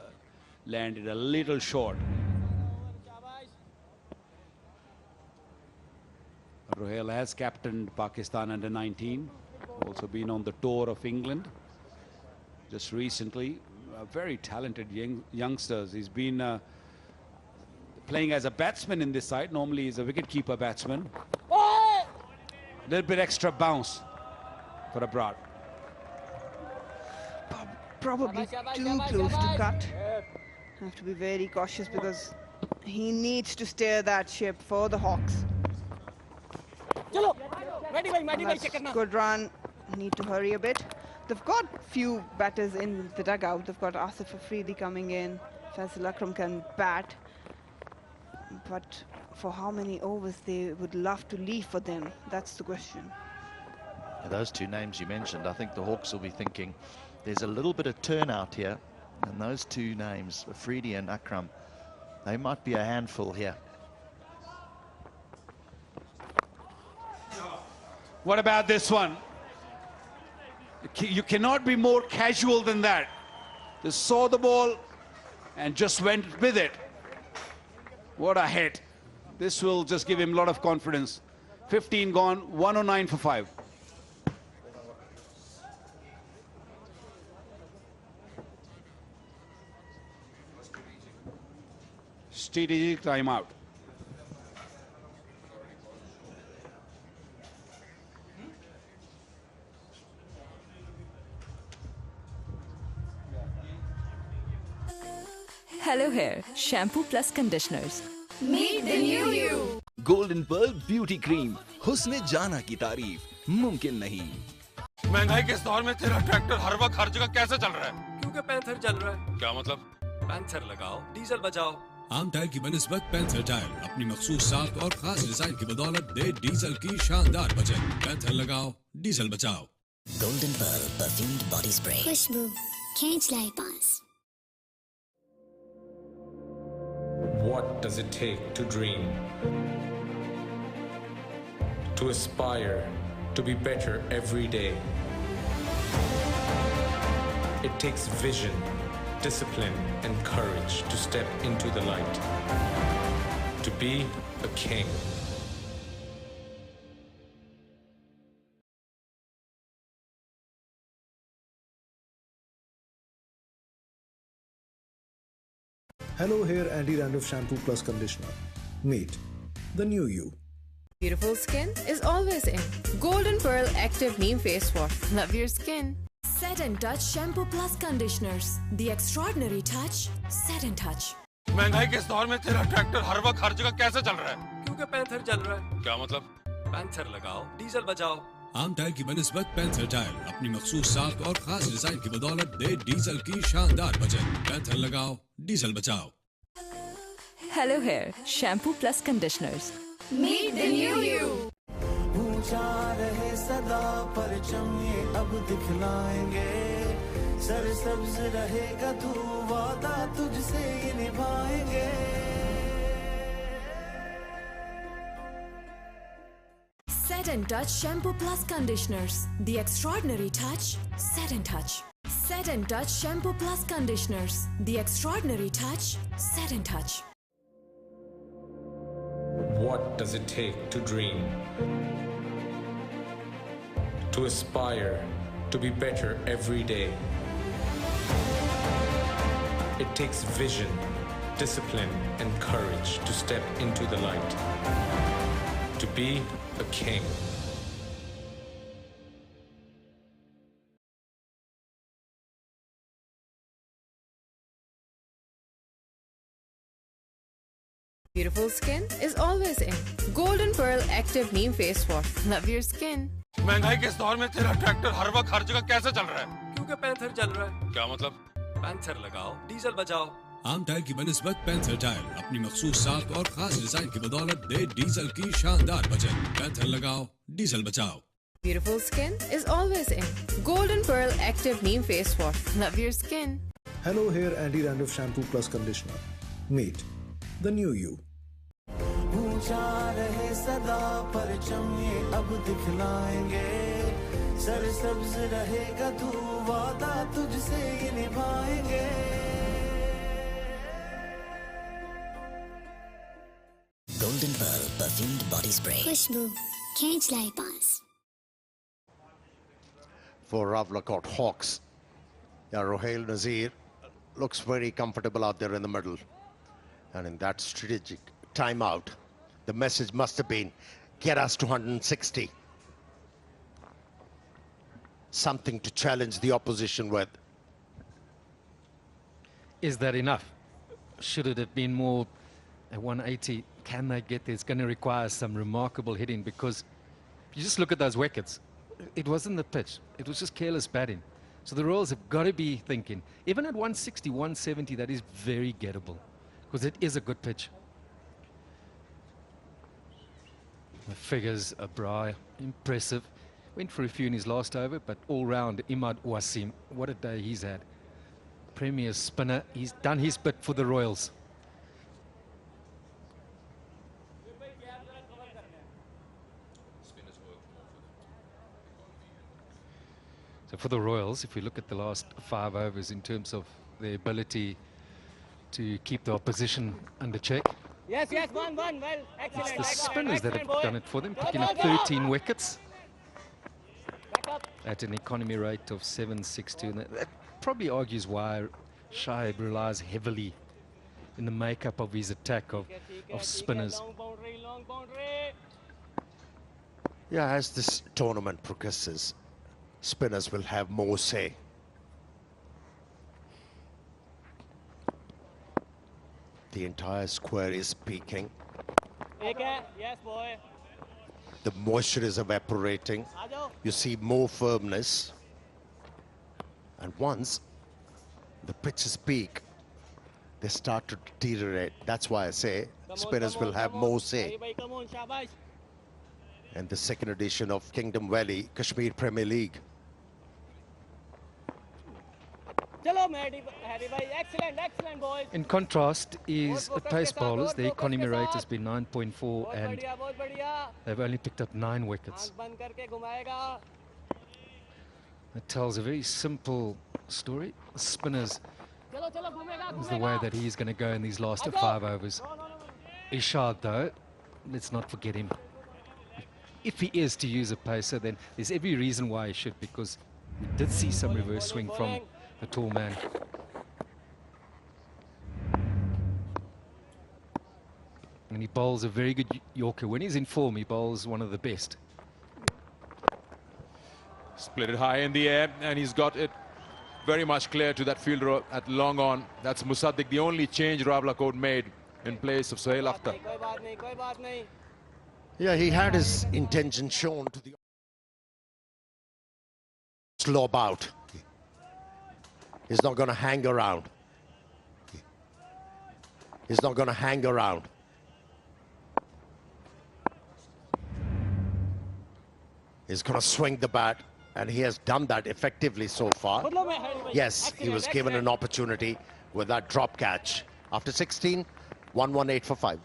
landed a little short. Rohail has captained Pakistan under-19, also been on the tour of England just recently. Very talented youngsters. He's been playing as a batsman in this side. Normally he's a wicket-keeper batsman. A little bit extra bounce for Abrar. Probably too close to cut. Have to be very cautious because he needs to steer that ship for the Hawks. That's good run. Need to hurry a bit. They've got few batters in the dugout. They've got Asif Afridi coming in. Faisal Akram can bat. But for how many overs they would love to leave for them? That's the question. Yeah, those two names you mentioned, I think the Hawks will be thinking there's a little bit of turnout here. And those two names, Afridi and Akram, They might be a handful here. What about this one? You cannot be more casual than that. They saw the ball and just went with it. What a hit. This will just give him a lot of confidence. 15 gone, 109 for 5. Strategic timeout. Hello Hair Shampoo Plus Conditioners. Meet the new you. Golden Pearl Beauty Cream. हुस्न जाना की तारीफ मुमकिन नहीं। महंगाई के इस दौर में तेरा ट्रैक्टर हर वक्त हर जगह कैसे चल रहा है? क्योंकि पैंथर चल रहा है। क्या मतलब? पैंथर लगाओ, डीजल बचाओ। आम टायर की बनिस्बत पैंथर टायर अपनी मखसूस साख्त और खास डिजाइन की बदौलत दे डीजल की शानदार बचत। पैंथर लगाओ, डीजल बचाओ। Golden Pearl perfumed body spray. खुशबू खींच लाए पास। What does it take to dream? To aspire, to be better every day. It takes vision, discipline, and courage to step into the light. To be a king. Hello Hair Anti-Dandruff Shampoo Plus Conditioner. Meet the new you. Beautiful skin is always in. Golden Pearl Active Neem Face Wash. Love your skin. Set and Touch Shampoo Plus Conditioners. The extraordinary touch. Set and Touch. महंगाई के इस दौर में तेरा tractor हर वक्त हर जगह कैसे चल रहा है? क्योंकि पैंथर चल रहा है। क्या मतलब? पैंथर लगाओ, डीजल बचाओ। आम टायर की बनिस्बत पैंथर टायर अपनी मखसूस साख्त और खास डिजाइन की बदौलत दे डीजल की शानदार बचत। पैंथर लगाओ, डीजल बचाओ। Hello Hair Shampoo Plus Conditioners. Meet the new you. ऊंचा रहे सदा परचम ये अब दिखलाएंगे, सरसब्ज रहेगा तू वादा तुझसे ये निभाएंगे। Set and Touch Shampoo Plus Conditioners. The extraordinary touch. Set and Touch. Set and Touch Shampoo Plus Conditioners. The extraordinary touch. Set and Touch. What does it take to dream? To aspire, to be better every day. It takes vision, discipline, and courage to step into the light. To be a king. Beautiful skin is always in. Golden Pearl Active Neem Face Wash. Love your skin. महंगाई के इस दौर में तेरा tractor हर वक्त हर जगह कैसे चल रहा है? क्योंकि पैंथर चल रहा है। क्या मतलब? पैंथर लगाओ, डीजल बचाओ। आम टायर की बनिस्बत पैंथर टायर अपनी मखसूस साख्त और खास डिजाइन की बदौलत दे डीजल की शानदार बचत। पैंथर लगाओ, डीजल बचाओ। Beautiful skin is always in. Golden Pearl Active Neem Face Wash. Love your skin. Hello Hair Anti-Dandruff Shampoo Plus Conditioner. Meet the new you. ऊंचा रहे सदा परचम ये अब दिखलाएंगे, सरसब्ज रहेगा तू वादा तुझसे ये निभाएंगे। Golden Pearl perfumed body spray. खुशबू खींच लाए पास। For Rawalakot Hawks, Rohail Nazir looks very comfortable out there in the middle. And in that strategic timeout, the message must have been, get us to 160. Something to challenge the opposition with. Is that enough? Should it have been more at 180? Can they get there? It's going to require some remarkable hitting, because you just look at those wickets. It wasn't the pitch. It was just careless batting. So the Royals have got to be thinking, even at 160, 170, that is very gettable, because it is a good pitch. The figures are Bra, impressive. Went for a few in his last over, but all round, Imad Wasim, what a day he's had. Premier spinner, he's done his bit for the Royals. So for the Royals, if we look at the last 5 overs in terms of their ability to keep the opposition under check, Yes, yes, one, well, excellent. it's the spinners excellent, that have boy. done it for them, Go, picking go, up go. 13 wickets Back up. at an economy rate of 7.62. And that probably argues why Shoaib relies heavily in the makeup of his attack of spinners. Long boundary. Yeah, as this tournament progresses, spinners will have more say. The entire square is peaking. Yes, boy. The moisture is evaporating. You see more firmness. And once the pitches peak, they start to deteriorate. That's why I say spinners will have more say. Come on, shabash. And the second edition of Kingdom Valley Kashmir Premier League. Chalo, Harry bhai. Excellent, excellent, boys. In contrast is pace bowlers. Their economy rate has been 9.4 and बहुत बढ़िया. they've only picked up 9 wickets. बंद करके घुमाएगा. That tells a very simple story. Spinners चलो, चलो, घूमेगा, is the way that he's going to go in these last 5 overs. Ishad, though, let's not forget him. If he is to use a pacer, then there's every reason why he should, because we did see some reverse swing from the tall man. And he bowls a very good Yorker. When he's in form, he bowls one of the best. Split it high in the air, and he's got it very much clear to that fielder at long on. That's Musaddiq, the only change Rawalakot made in place of Sohail Akhtar. कोई बात नहीं, कोई बात नहीं. Yeah, he had his intention shown to the slob out. He's not going to hang around. He's not going to hang around. He's going to swing the bat, and he has done that effectively so far. Yes, he was given an opportunity with that drop catch. After 16, 118 for 5.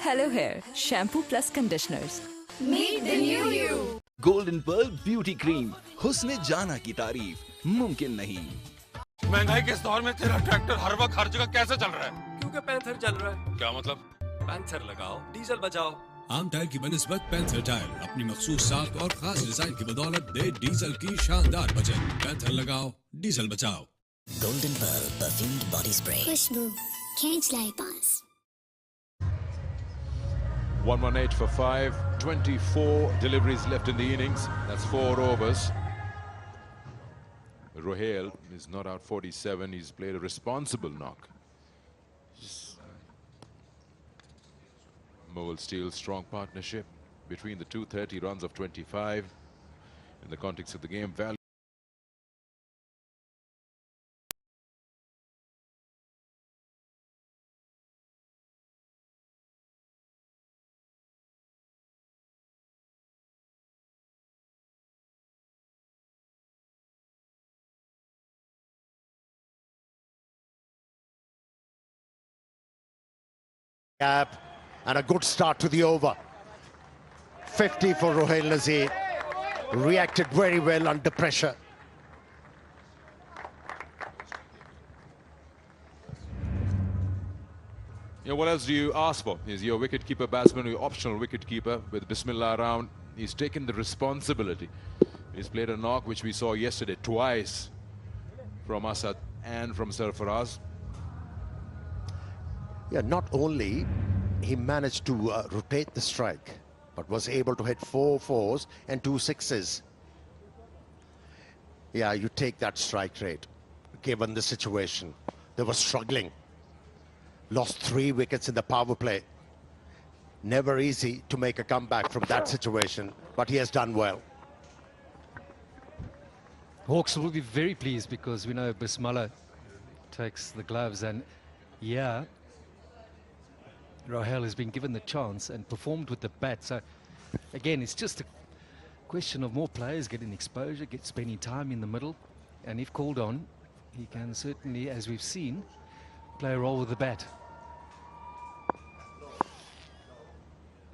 Hello Hair, shampoo plus conditioners. Meet the new you. Golden Pearl Beauty Cream. हुस्न जाना की तारीफ मुमकिन नहीं. महंगाई के इस दौर में तेरा ट्रैक्टर हर वक्त हर जगह कैसे चल रहा है? क्योंकि पैंथर चल रहा है. क्या मतलब? पैंथर लगाओ, डीजल बचाओ. आम टायर की बनिस्बत पैंथर टायर अपनी मखसूस साख्त और खास डिजाइन की बदौलत दे डीजल की शानदार बचत. पैंथर लगाओ, डीजल बचाओ. Golden Pearl perfumed body spray. खुशबू खींच लाए पास. 118 for 5, 24 deliveries left in the innings. That's 4 overs. Rohail is not out 47. He's played a responsible knock. Mole Steel, strong partnership between the two. 30 runs of 25 in the context of the game. Value. Gap and a good start to the over. 50 for Rohail Nazir. Reacted very well under pressure. Yeah, what else do you ask for? Is your wicketkeeper batsman, your optional wicketkeeper with Bismillah around? He's taken the responsibility. He's played a knock, which we saw yesterday twice from Aazadi and from Sarfaraz. Yeah, not only he managed to rotate the strike, but was able to hit 4 fours and 2 sixes. Yeah, you take that strike rate, given the situation. They were struggling. Lost 3 wickets in the power play. Never easy to make a comeback from that situation, but he has done well. Hawks will be very pleased because we know Bismillah takes the gloves, and yeah, Rohail has been given the chance and performed with the bat. So again, it's just a question of more players getting exposure, spending time in the middle, and if called on, he can certainly, as we've seen, play a role with the bat.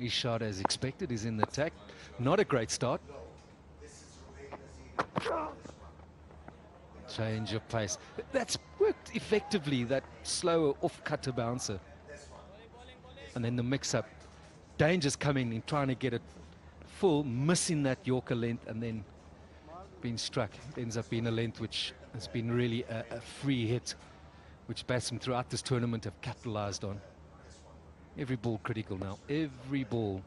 Ishad, as expected, is in the attack. Not a great start. Change of pace. That's worked effectively, that slower off-cutter bouncer. And then the mix-up. Danger's coming in, trying to get it full, missing that Yorker length, and then being struck. It ends up being a length which has been really a free hit, which batsmen throughout this tournament have capitalized on. Every ball critical now. Every ball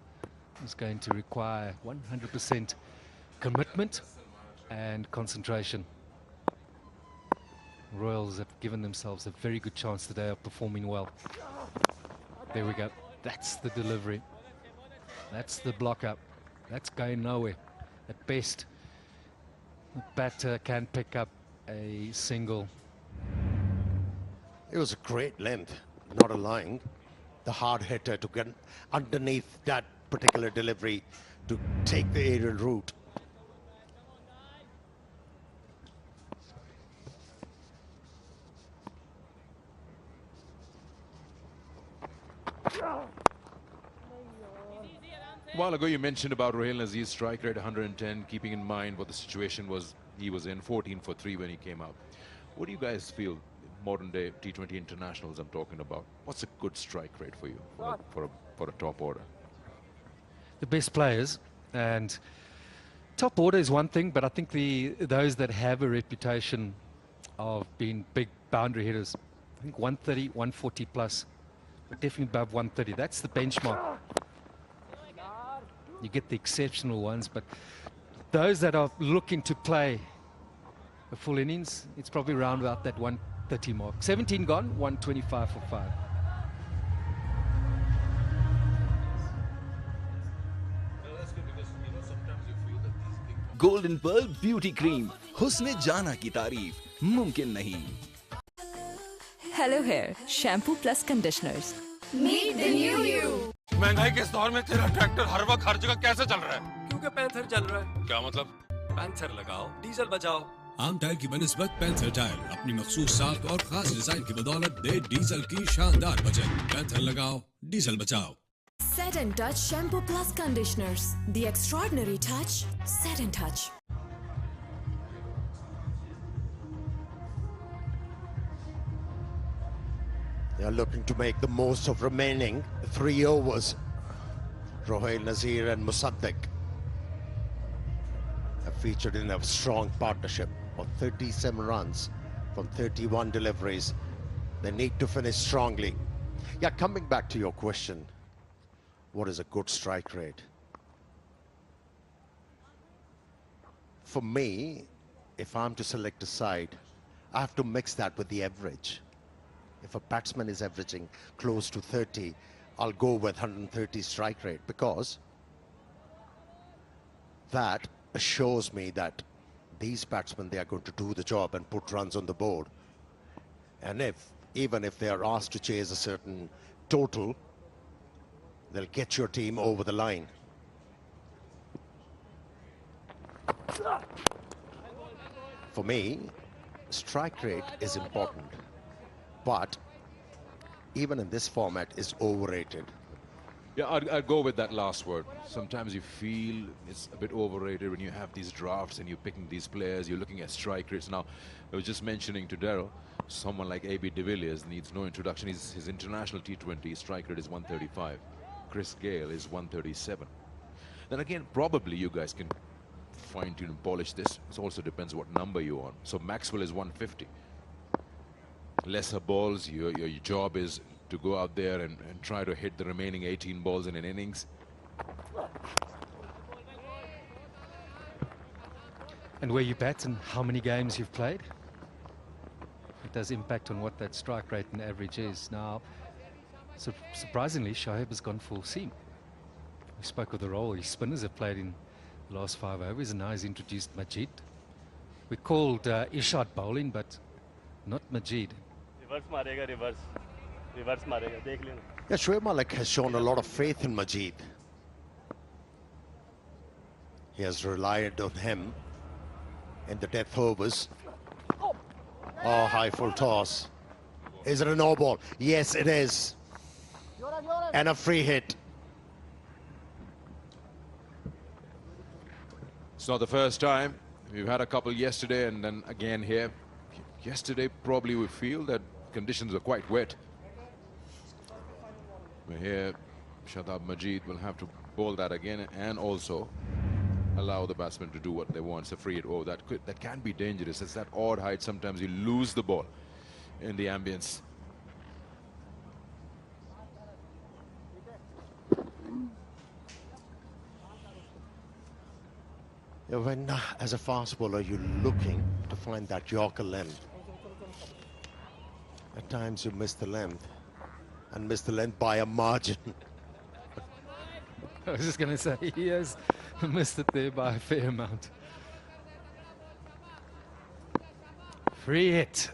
is going to require 100% commitment and concentration. Royals have given themselves a very good chance today of performing well. There we go. That's the delivery. That's the block up. That's going nowhere. At best, the batter can pick up a single. It was a great length, not a line. The hard hitter to get underneath that particular delivery to take the aerial route. A while ago you mentioned about Rohil Nazir's strike rate 110, keeping in mind what the situation was he was in, 14 for 3 when he came out. What do you guys feel, modern day T20 internationals I'm talking about, what's a good strike rate for you for a top order? The best players, and top order is one thing, but I think those that have a reputation of being big boundary hitters, I think 130, 140 plus, but definitely above 130. That's the benchmark. You get the exceptional ones, but those that are looking to play a full innings, it's probably around about that 130 mark. 17 gone, 125 for 5. Golden Pearl Beauty Cream. Husne jana ki tareef mumkin nahi. Hello Hair Shampoo Plus Conditioners. Meet the new you. महंगाई के इस दौर में तेरा tractor हर वक्त हर जगह कैसे चल रहा है? क्योंकि पैंथर चल रहा है। क्या मतलब? पैंथर लगाओ, डीजल बचाओ। आम टायर की बनिस्बत पैंथर टायर अपनी मखसूस साख्त और खास डिजाइन की बदौलत दे डीजल की शानदार बचत। पैंथर लगाओ, डीजल बचाओ। Set and Touch Shampoo Plus Conditioners. The extraordinary touch. Set and Touch. They are looking to make the most of remaining 3 overs. Rohil Nazir and Musaddiq have featured in a strong partnership of 37 runs from 31 deliveries. They need to finish strongly. Yeah, coming back to your question, what is a good strike rate? For me, if I'm to select a side, I have to mix that with the average. If a batsman is averaging close to 30, I'll go with 130 strike rate, because that assures me that these batsmen, they are going to do the job and put runs on the board. And even if they are asked to chase a certain total, they'll get your team over the line. For me, strike rate is important, but even in this format is overrated. Yeah, I'd go with that last word. Sometimes you feel it's a bit overrated when you have these drafts and you're picking these players, you're looking at strike rates. Now, I was just mentioning to Daryl, someone like A.B. de Villiers needs no introduction. His international T20 strike rate is 135. Chris Gale is 137. Then again, probably you guys can fine-tune and polish this. It also depends what number you're on. So Maxwell is 150. Lesser balls, your job is to go out there and try to hit the remaining 18 balls in an innings. And where you bat and how many games you've played, it does impact on what that strike rate and average is. Now, surprisingly, Shoaib has gone full seam. We spoke of the role his spinners have played in the last 5 overs, and now he's introduced Majid. We called Ishad bowling, but not Majid. Reverse marega, reverse. Reverse marega, dekh lena. Yeah, Shoaib Malik has shown a lot of faith in Majid. He has relied on him in the death overs. Oh, high full toss. Is it a no ball? Yes, it is. And a free hit. It's not the first time. We've had a couple yesterday and then again here. Yesterday, probably we feel that conditions were quite wet. But here, Shadab Majid will have to bowl that again and also allow the batsman to do what they want. It's a free hit. Oh, that can be dangerous. It's that odd height. Sometimes you lose the ball in the ambience. When, as a fast bowler, you're looking to find that Yorker length, at times you miss the length, and miss the length by a margin. I was just going to say, he has missed it there by a fair amount. Free hit.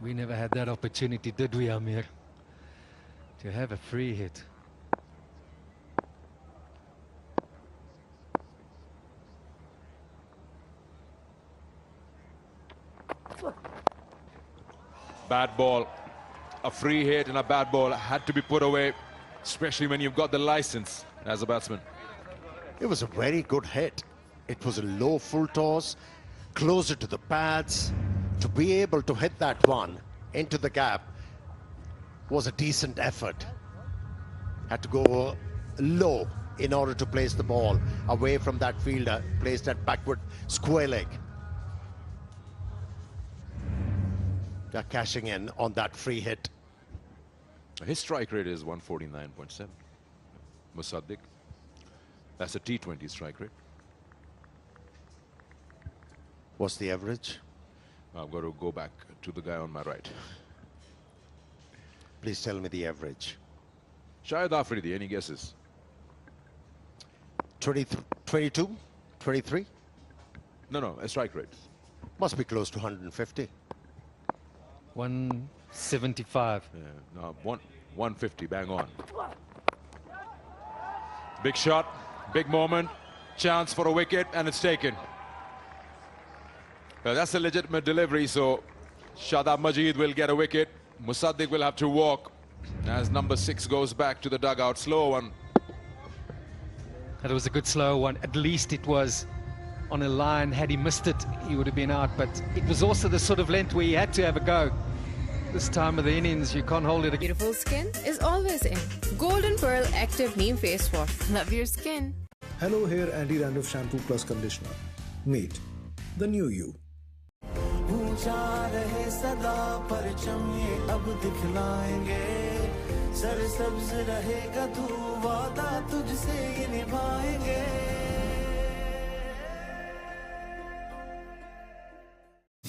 We never had that opportunity, did we, Amir? To have a free hit. Bad ball. A free hit and a bad ball had to be put away, especially when you've got the license as a batsman. It was a very good hit. It was a low full toss, closer to the pads. To be able to hit that one into the gap was a decent effort. Had to go low in order to place the ball away from that fielder, placed that backward square leg. They're cashing in on that free hit. His strike rate is 149.7. Musaddiq. That's a T20 strike rate. What's the average? I've got to go back to the guy on my right. Please tell me the average. Shahid Afridi, any guesses? 22? 23? No, a strike rate. Must be close to 150. 175. Yeah, no, 150, bang on. Big shot, big moment, chance for a wicket, and it's taken. Well, that's a legitimate delivery, so Shadab Majid will get a wicket. Musaddiq will have to walk as number 6 goes back to the dugout. Slow one. That was a good slow one. At least it was on a line. Had he missed it, he would have been out. But it was also the sort of length where he had to have a go. This time of the innings, you can't hold it. Beautiful skin is always in. Golden Pearl Active Neem Face Wash. Love your skin. Hello Hair Anti-Dandruff Shampoo Plus Conditioner. Meet the new you. ऊंचा रहे सदा परचम ये अब दिखलाएंगे सरसब्ज रहेगा तू वादा तुझसे ये निभाएंगे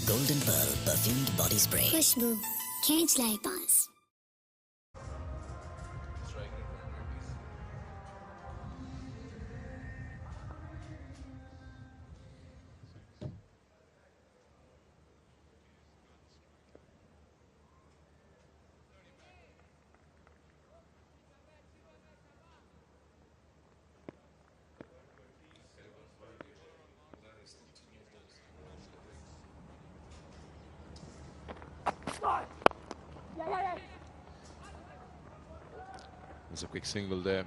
Golden Pearl perfumed body spray. खुशबू खींच लाए पास. There's a quick single there.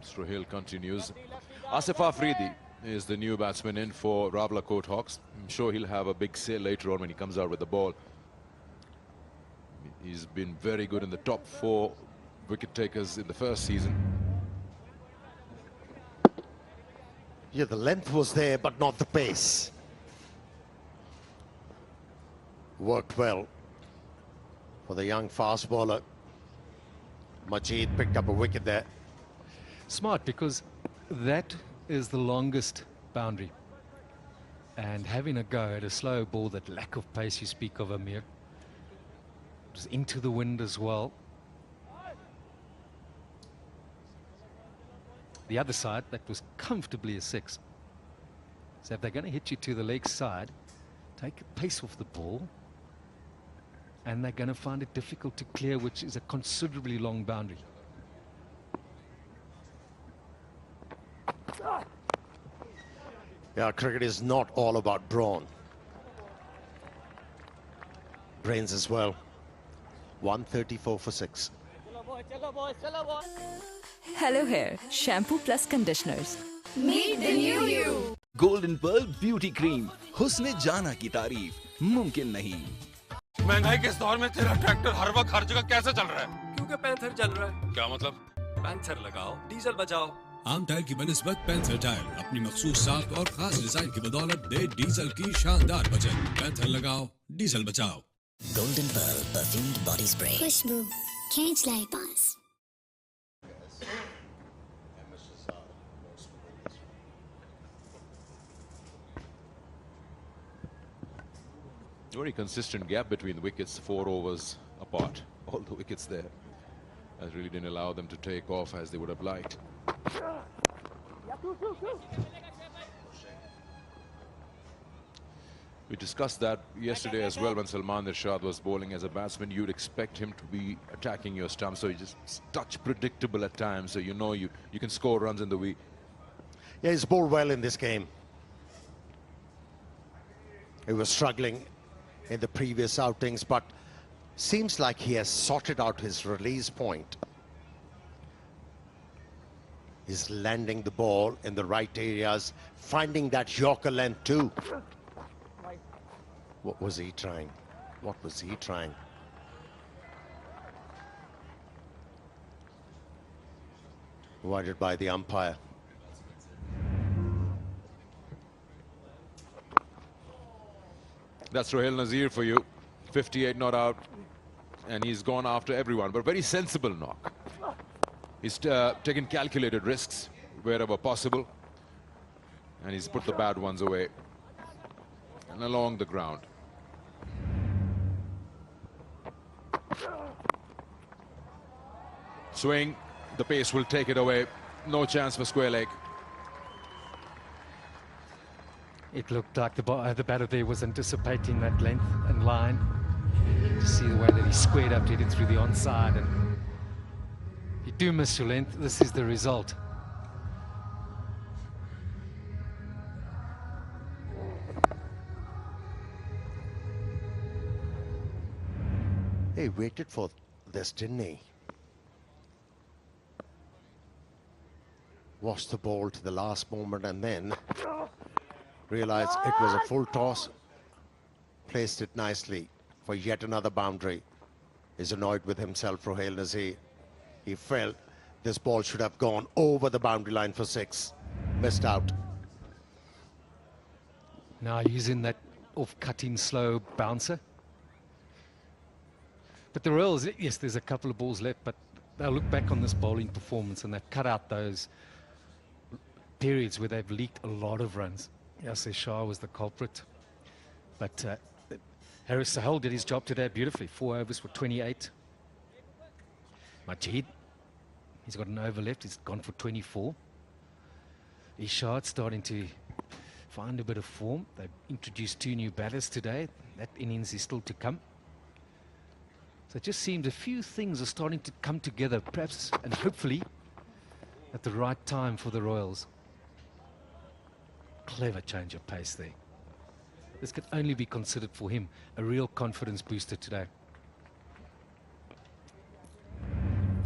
Strohil continues. Asif Afridi is the new batsman in for Rawalakot Hawks. I'm sure he'll have a big say later on when he comes out with the ball. He's been very good in the top 4 wicket takers in the first season. Yeah, the length was there, but not the pace. Worked well for the young fast bowler. Majid picked up a wicket there. Smart, because that is the longest boundary. And having a go at a slow ball, that lack of pace you speak of, Amir, it was into the wind as well. The other side, that was comfortably a 6. So if they're going to hit you to the leg side, take a pace off the ball, and they're going to find it difficult to clear, which is a considerably long boundary. Yeah, cricket is not all about brawn. Brains as well. 134 for 6. Hello Hair Shampoo Plus Conditioners. Meet the new you. Golden Pearl Beauty Cream. हुस्न जाना की तारीफ मुमकिन नहीं. महंगाई के इस दौर में तेरा ट्रैक्टर हर वक्त हर जगह कैसे चल रहा है? क्योंकि पैंथर चल रहा है. क्या मतलब? पैंथर लगाओ, डीजल बचाओ. आम टायर की बनिस्बत पैंथर टायर अपनी मखसूस साख्त और खास डिजाइन की बदौलत दे डीजल की शानदार बचत. पैंथर लगाओ, डीजल बचाओ. Golden Pearl perfumed body spray. खुशबू खींच लाए पास. Very consistent gap between the wickets, 4 overs apart. All the wickets there. That really didn't allow them to take off as they would have liked. We discussed that yesterday as well when Salman Irshad was bowling. As a batsman, you'd expect him to be attacking your stump, so he's just touch predictable at times, so you know you can score runs in the week. Yeah, he's bowled well in this game. He was struggling in the previous outings, but seems like he has sorted out his release point. He's landing the ball in the right areas, finding that Yorker length too. What was he trying? What was he trying? Avoided by the umpire. That's Raheel Nazir for you. 58 not out, and he's gone after everyone, but very sensible knock. He's taken calculated risks wherever possible, and he's put the bad ones away and along the ground. Swing, the pace will take it away. No chance for square leg. It looked like the batter there was anticipating that length and line. To see the way that he squared up to hit it through the onside, and you do miss your length. This is the result. He waited for this, didn't he? Watched the ball to the last moment and then realized it was a full toss. Placed it nicely for yet another boundary. He's annoyed with himself, Raheel Nazir. He felt this ball should have gone over the boundary line for 6. Missed out. Now using that off-cutting slow bouncer. But the Royals, yes, there's a couple of balls left, but they'll look back on this bowling performance and they've cut out those periods where they've leaked a lot of runs. Yasir Shah was the culprit. But Harris Sahel did his job today beautifully. 4 overs for 28. Majid, he's got an over left. He's gone for 24. Ishad starting to find a bit of form. They've introduced 2 new batters today. That innings is still to come. So it just seems a few things are starting to come together, perhaps and hopefully at the right time for the Royals. Clever change of pace there. This could only be considered for him a real confidence booster today.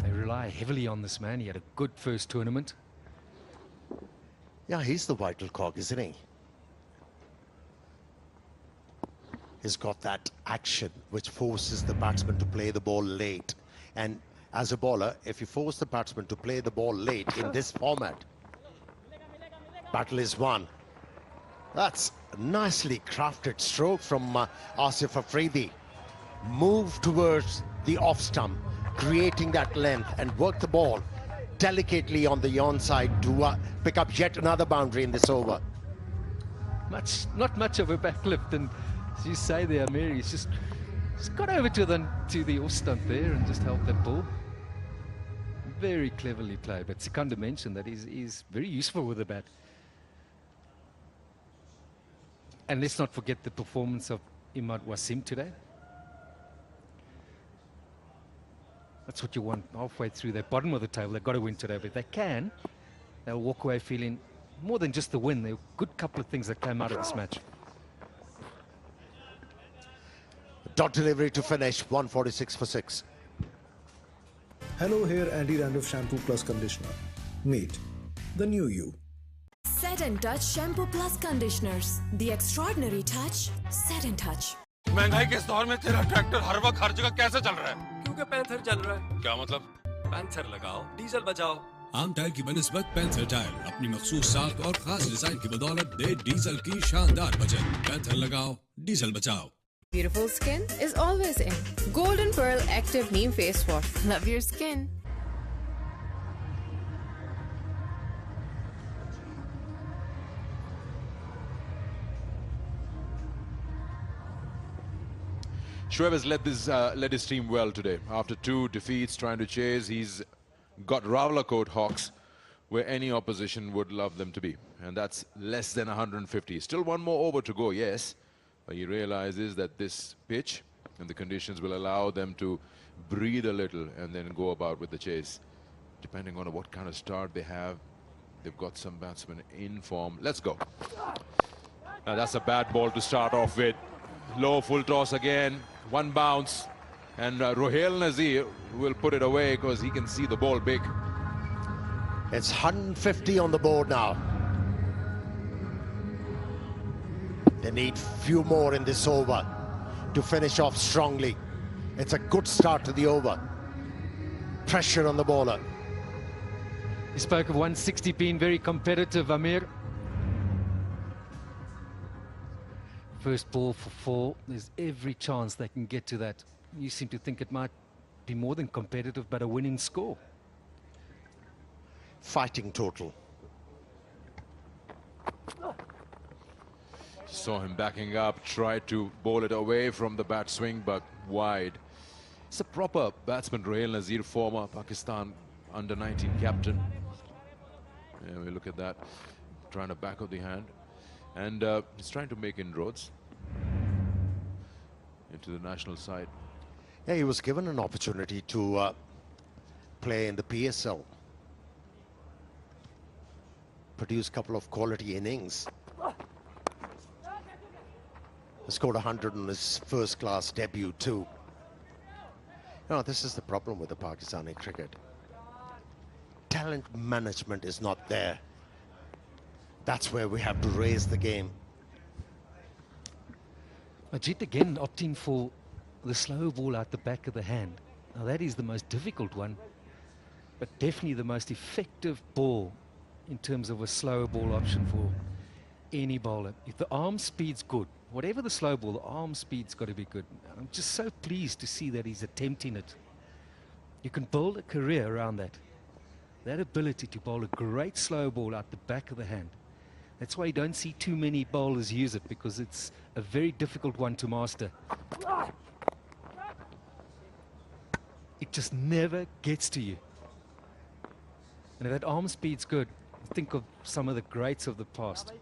They rely heavily on this man. He had a good first tournament. Yeah, he's the vital cog, isn't he? He's got that action which forces the batsman to play the ball late. And as a bowler, if you force the batsman to play the ball late in this format, battle is won. That's a nicely crafted stroke from Asif Afridi. Move towards the off stump, creating that length and work the ball delicately on the onside to pick up yet another boundary in this over. Not much of a backlift, and as you say there, Mary, he's just got over to the off stump there and just helped that ball. Very cleverly played, but Sikandar mentioned that he's very useful with the bat. And let's not forget the performance of Imad Wasim today. That's what you want halfway through the bottom of the table. They've got to win today, but if they can, they'll walk away feeling more than just the win. There were a good couple of things that came out of this match. Dot delivery to finish, 146 for 6. Hello, here anti-dandruff shampoo plus conditioner. Meet the new you. Set and Touch Shampoo Plus Conditioners. The extraordinary touch. Set and Touch. महंगाई के इस दौर में तेरा tractor हर वक्त हर जगह कैसे चल रहा है? क्योंकि पैंथर चल रहा है। क्या मतलब? पैंथर लगाओ, डीजल बचाओ। आम टायर की बनिस्बत पैंथर टायर अपनी मखसूस साख और खास डिजाइन की बदौलत दे डीजल की शानदार बचत। पैंथर लगाओ, डीजल बचाओ। Beautiful skin is always in. Golden Pearl Active Neem Face Wash. Love your skin. Shoaib has led his team well today. After 2 defeats trying to chase, he's got Rawalakot Hawks where any opposition would love them to be. And that's less than 150. Still one more over to go, yes. But he realizes that this pitch and the conditions will allow them to breathe a little and then go about with the chase. Depending on what kind of start they have, they've got some batsmen in form. Let's go. Now that's a bad ball to start off with. Low full toss again. 1 bounce. And Rohail Nazir will put it away because he can see the ball big. It's 150 on the board now. They need few more in this over to finish off strongly. It's a good start to the over. Pressure on the bowler. He spoke of 160 being very competitive, Amir. First ball for 4, there's every chance they can get to that. You seem to think it might be more than competitive, but a winning score. Fighting total. Saw him backing up, tried to bowl it away from the bat swing, but wide. It's a proper batsman, Rohail Nazir, former Pakistan under-19 captain. Yeah, we look at that, trying to back up the hand. And he's trying to make inroads into the national side. Yeah, he was given an opportunity to play in the PSL. Produce a couple of quality innings. He scored 100 on his first-class debut too. You know, this is the problem with the Pakistani cricket. Talent management is not there. That's where we have to raise the game. Ajit again opting for the slow ball out the back of the hand. Now that is the most difficult one, but definitely the most effective ball in terms of a slower ball option for any bowler. If the arm speed's good, whatever the slow ball, the arm speed's got to be good. I'm just so pleased to see that he's attempting it. You can build a career around that. That ability to bowl a great slow ball out the back of the hand. That's why you don't see too many bowlers use it, because it's a very difficult one to master. It just never gets to you. And if that arm speed's good, think of some of the greats of the past.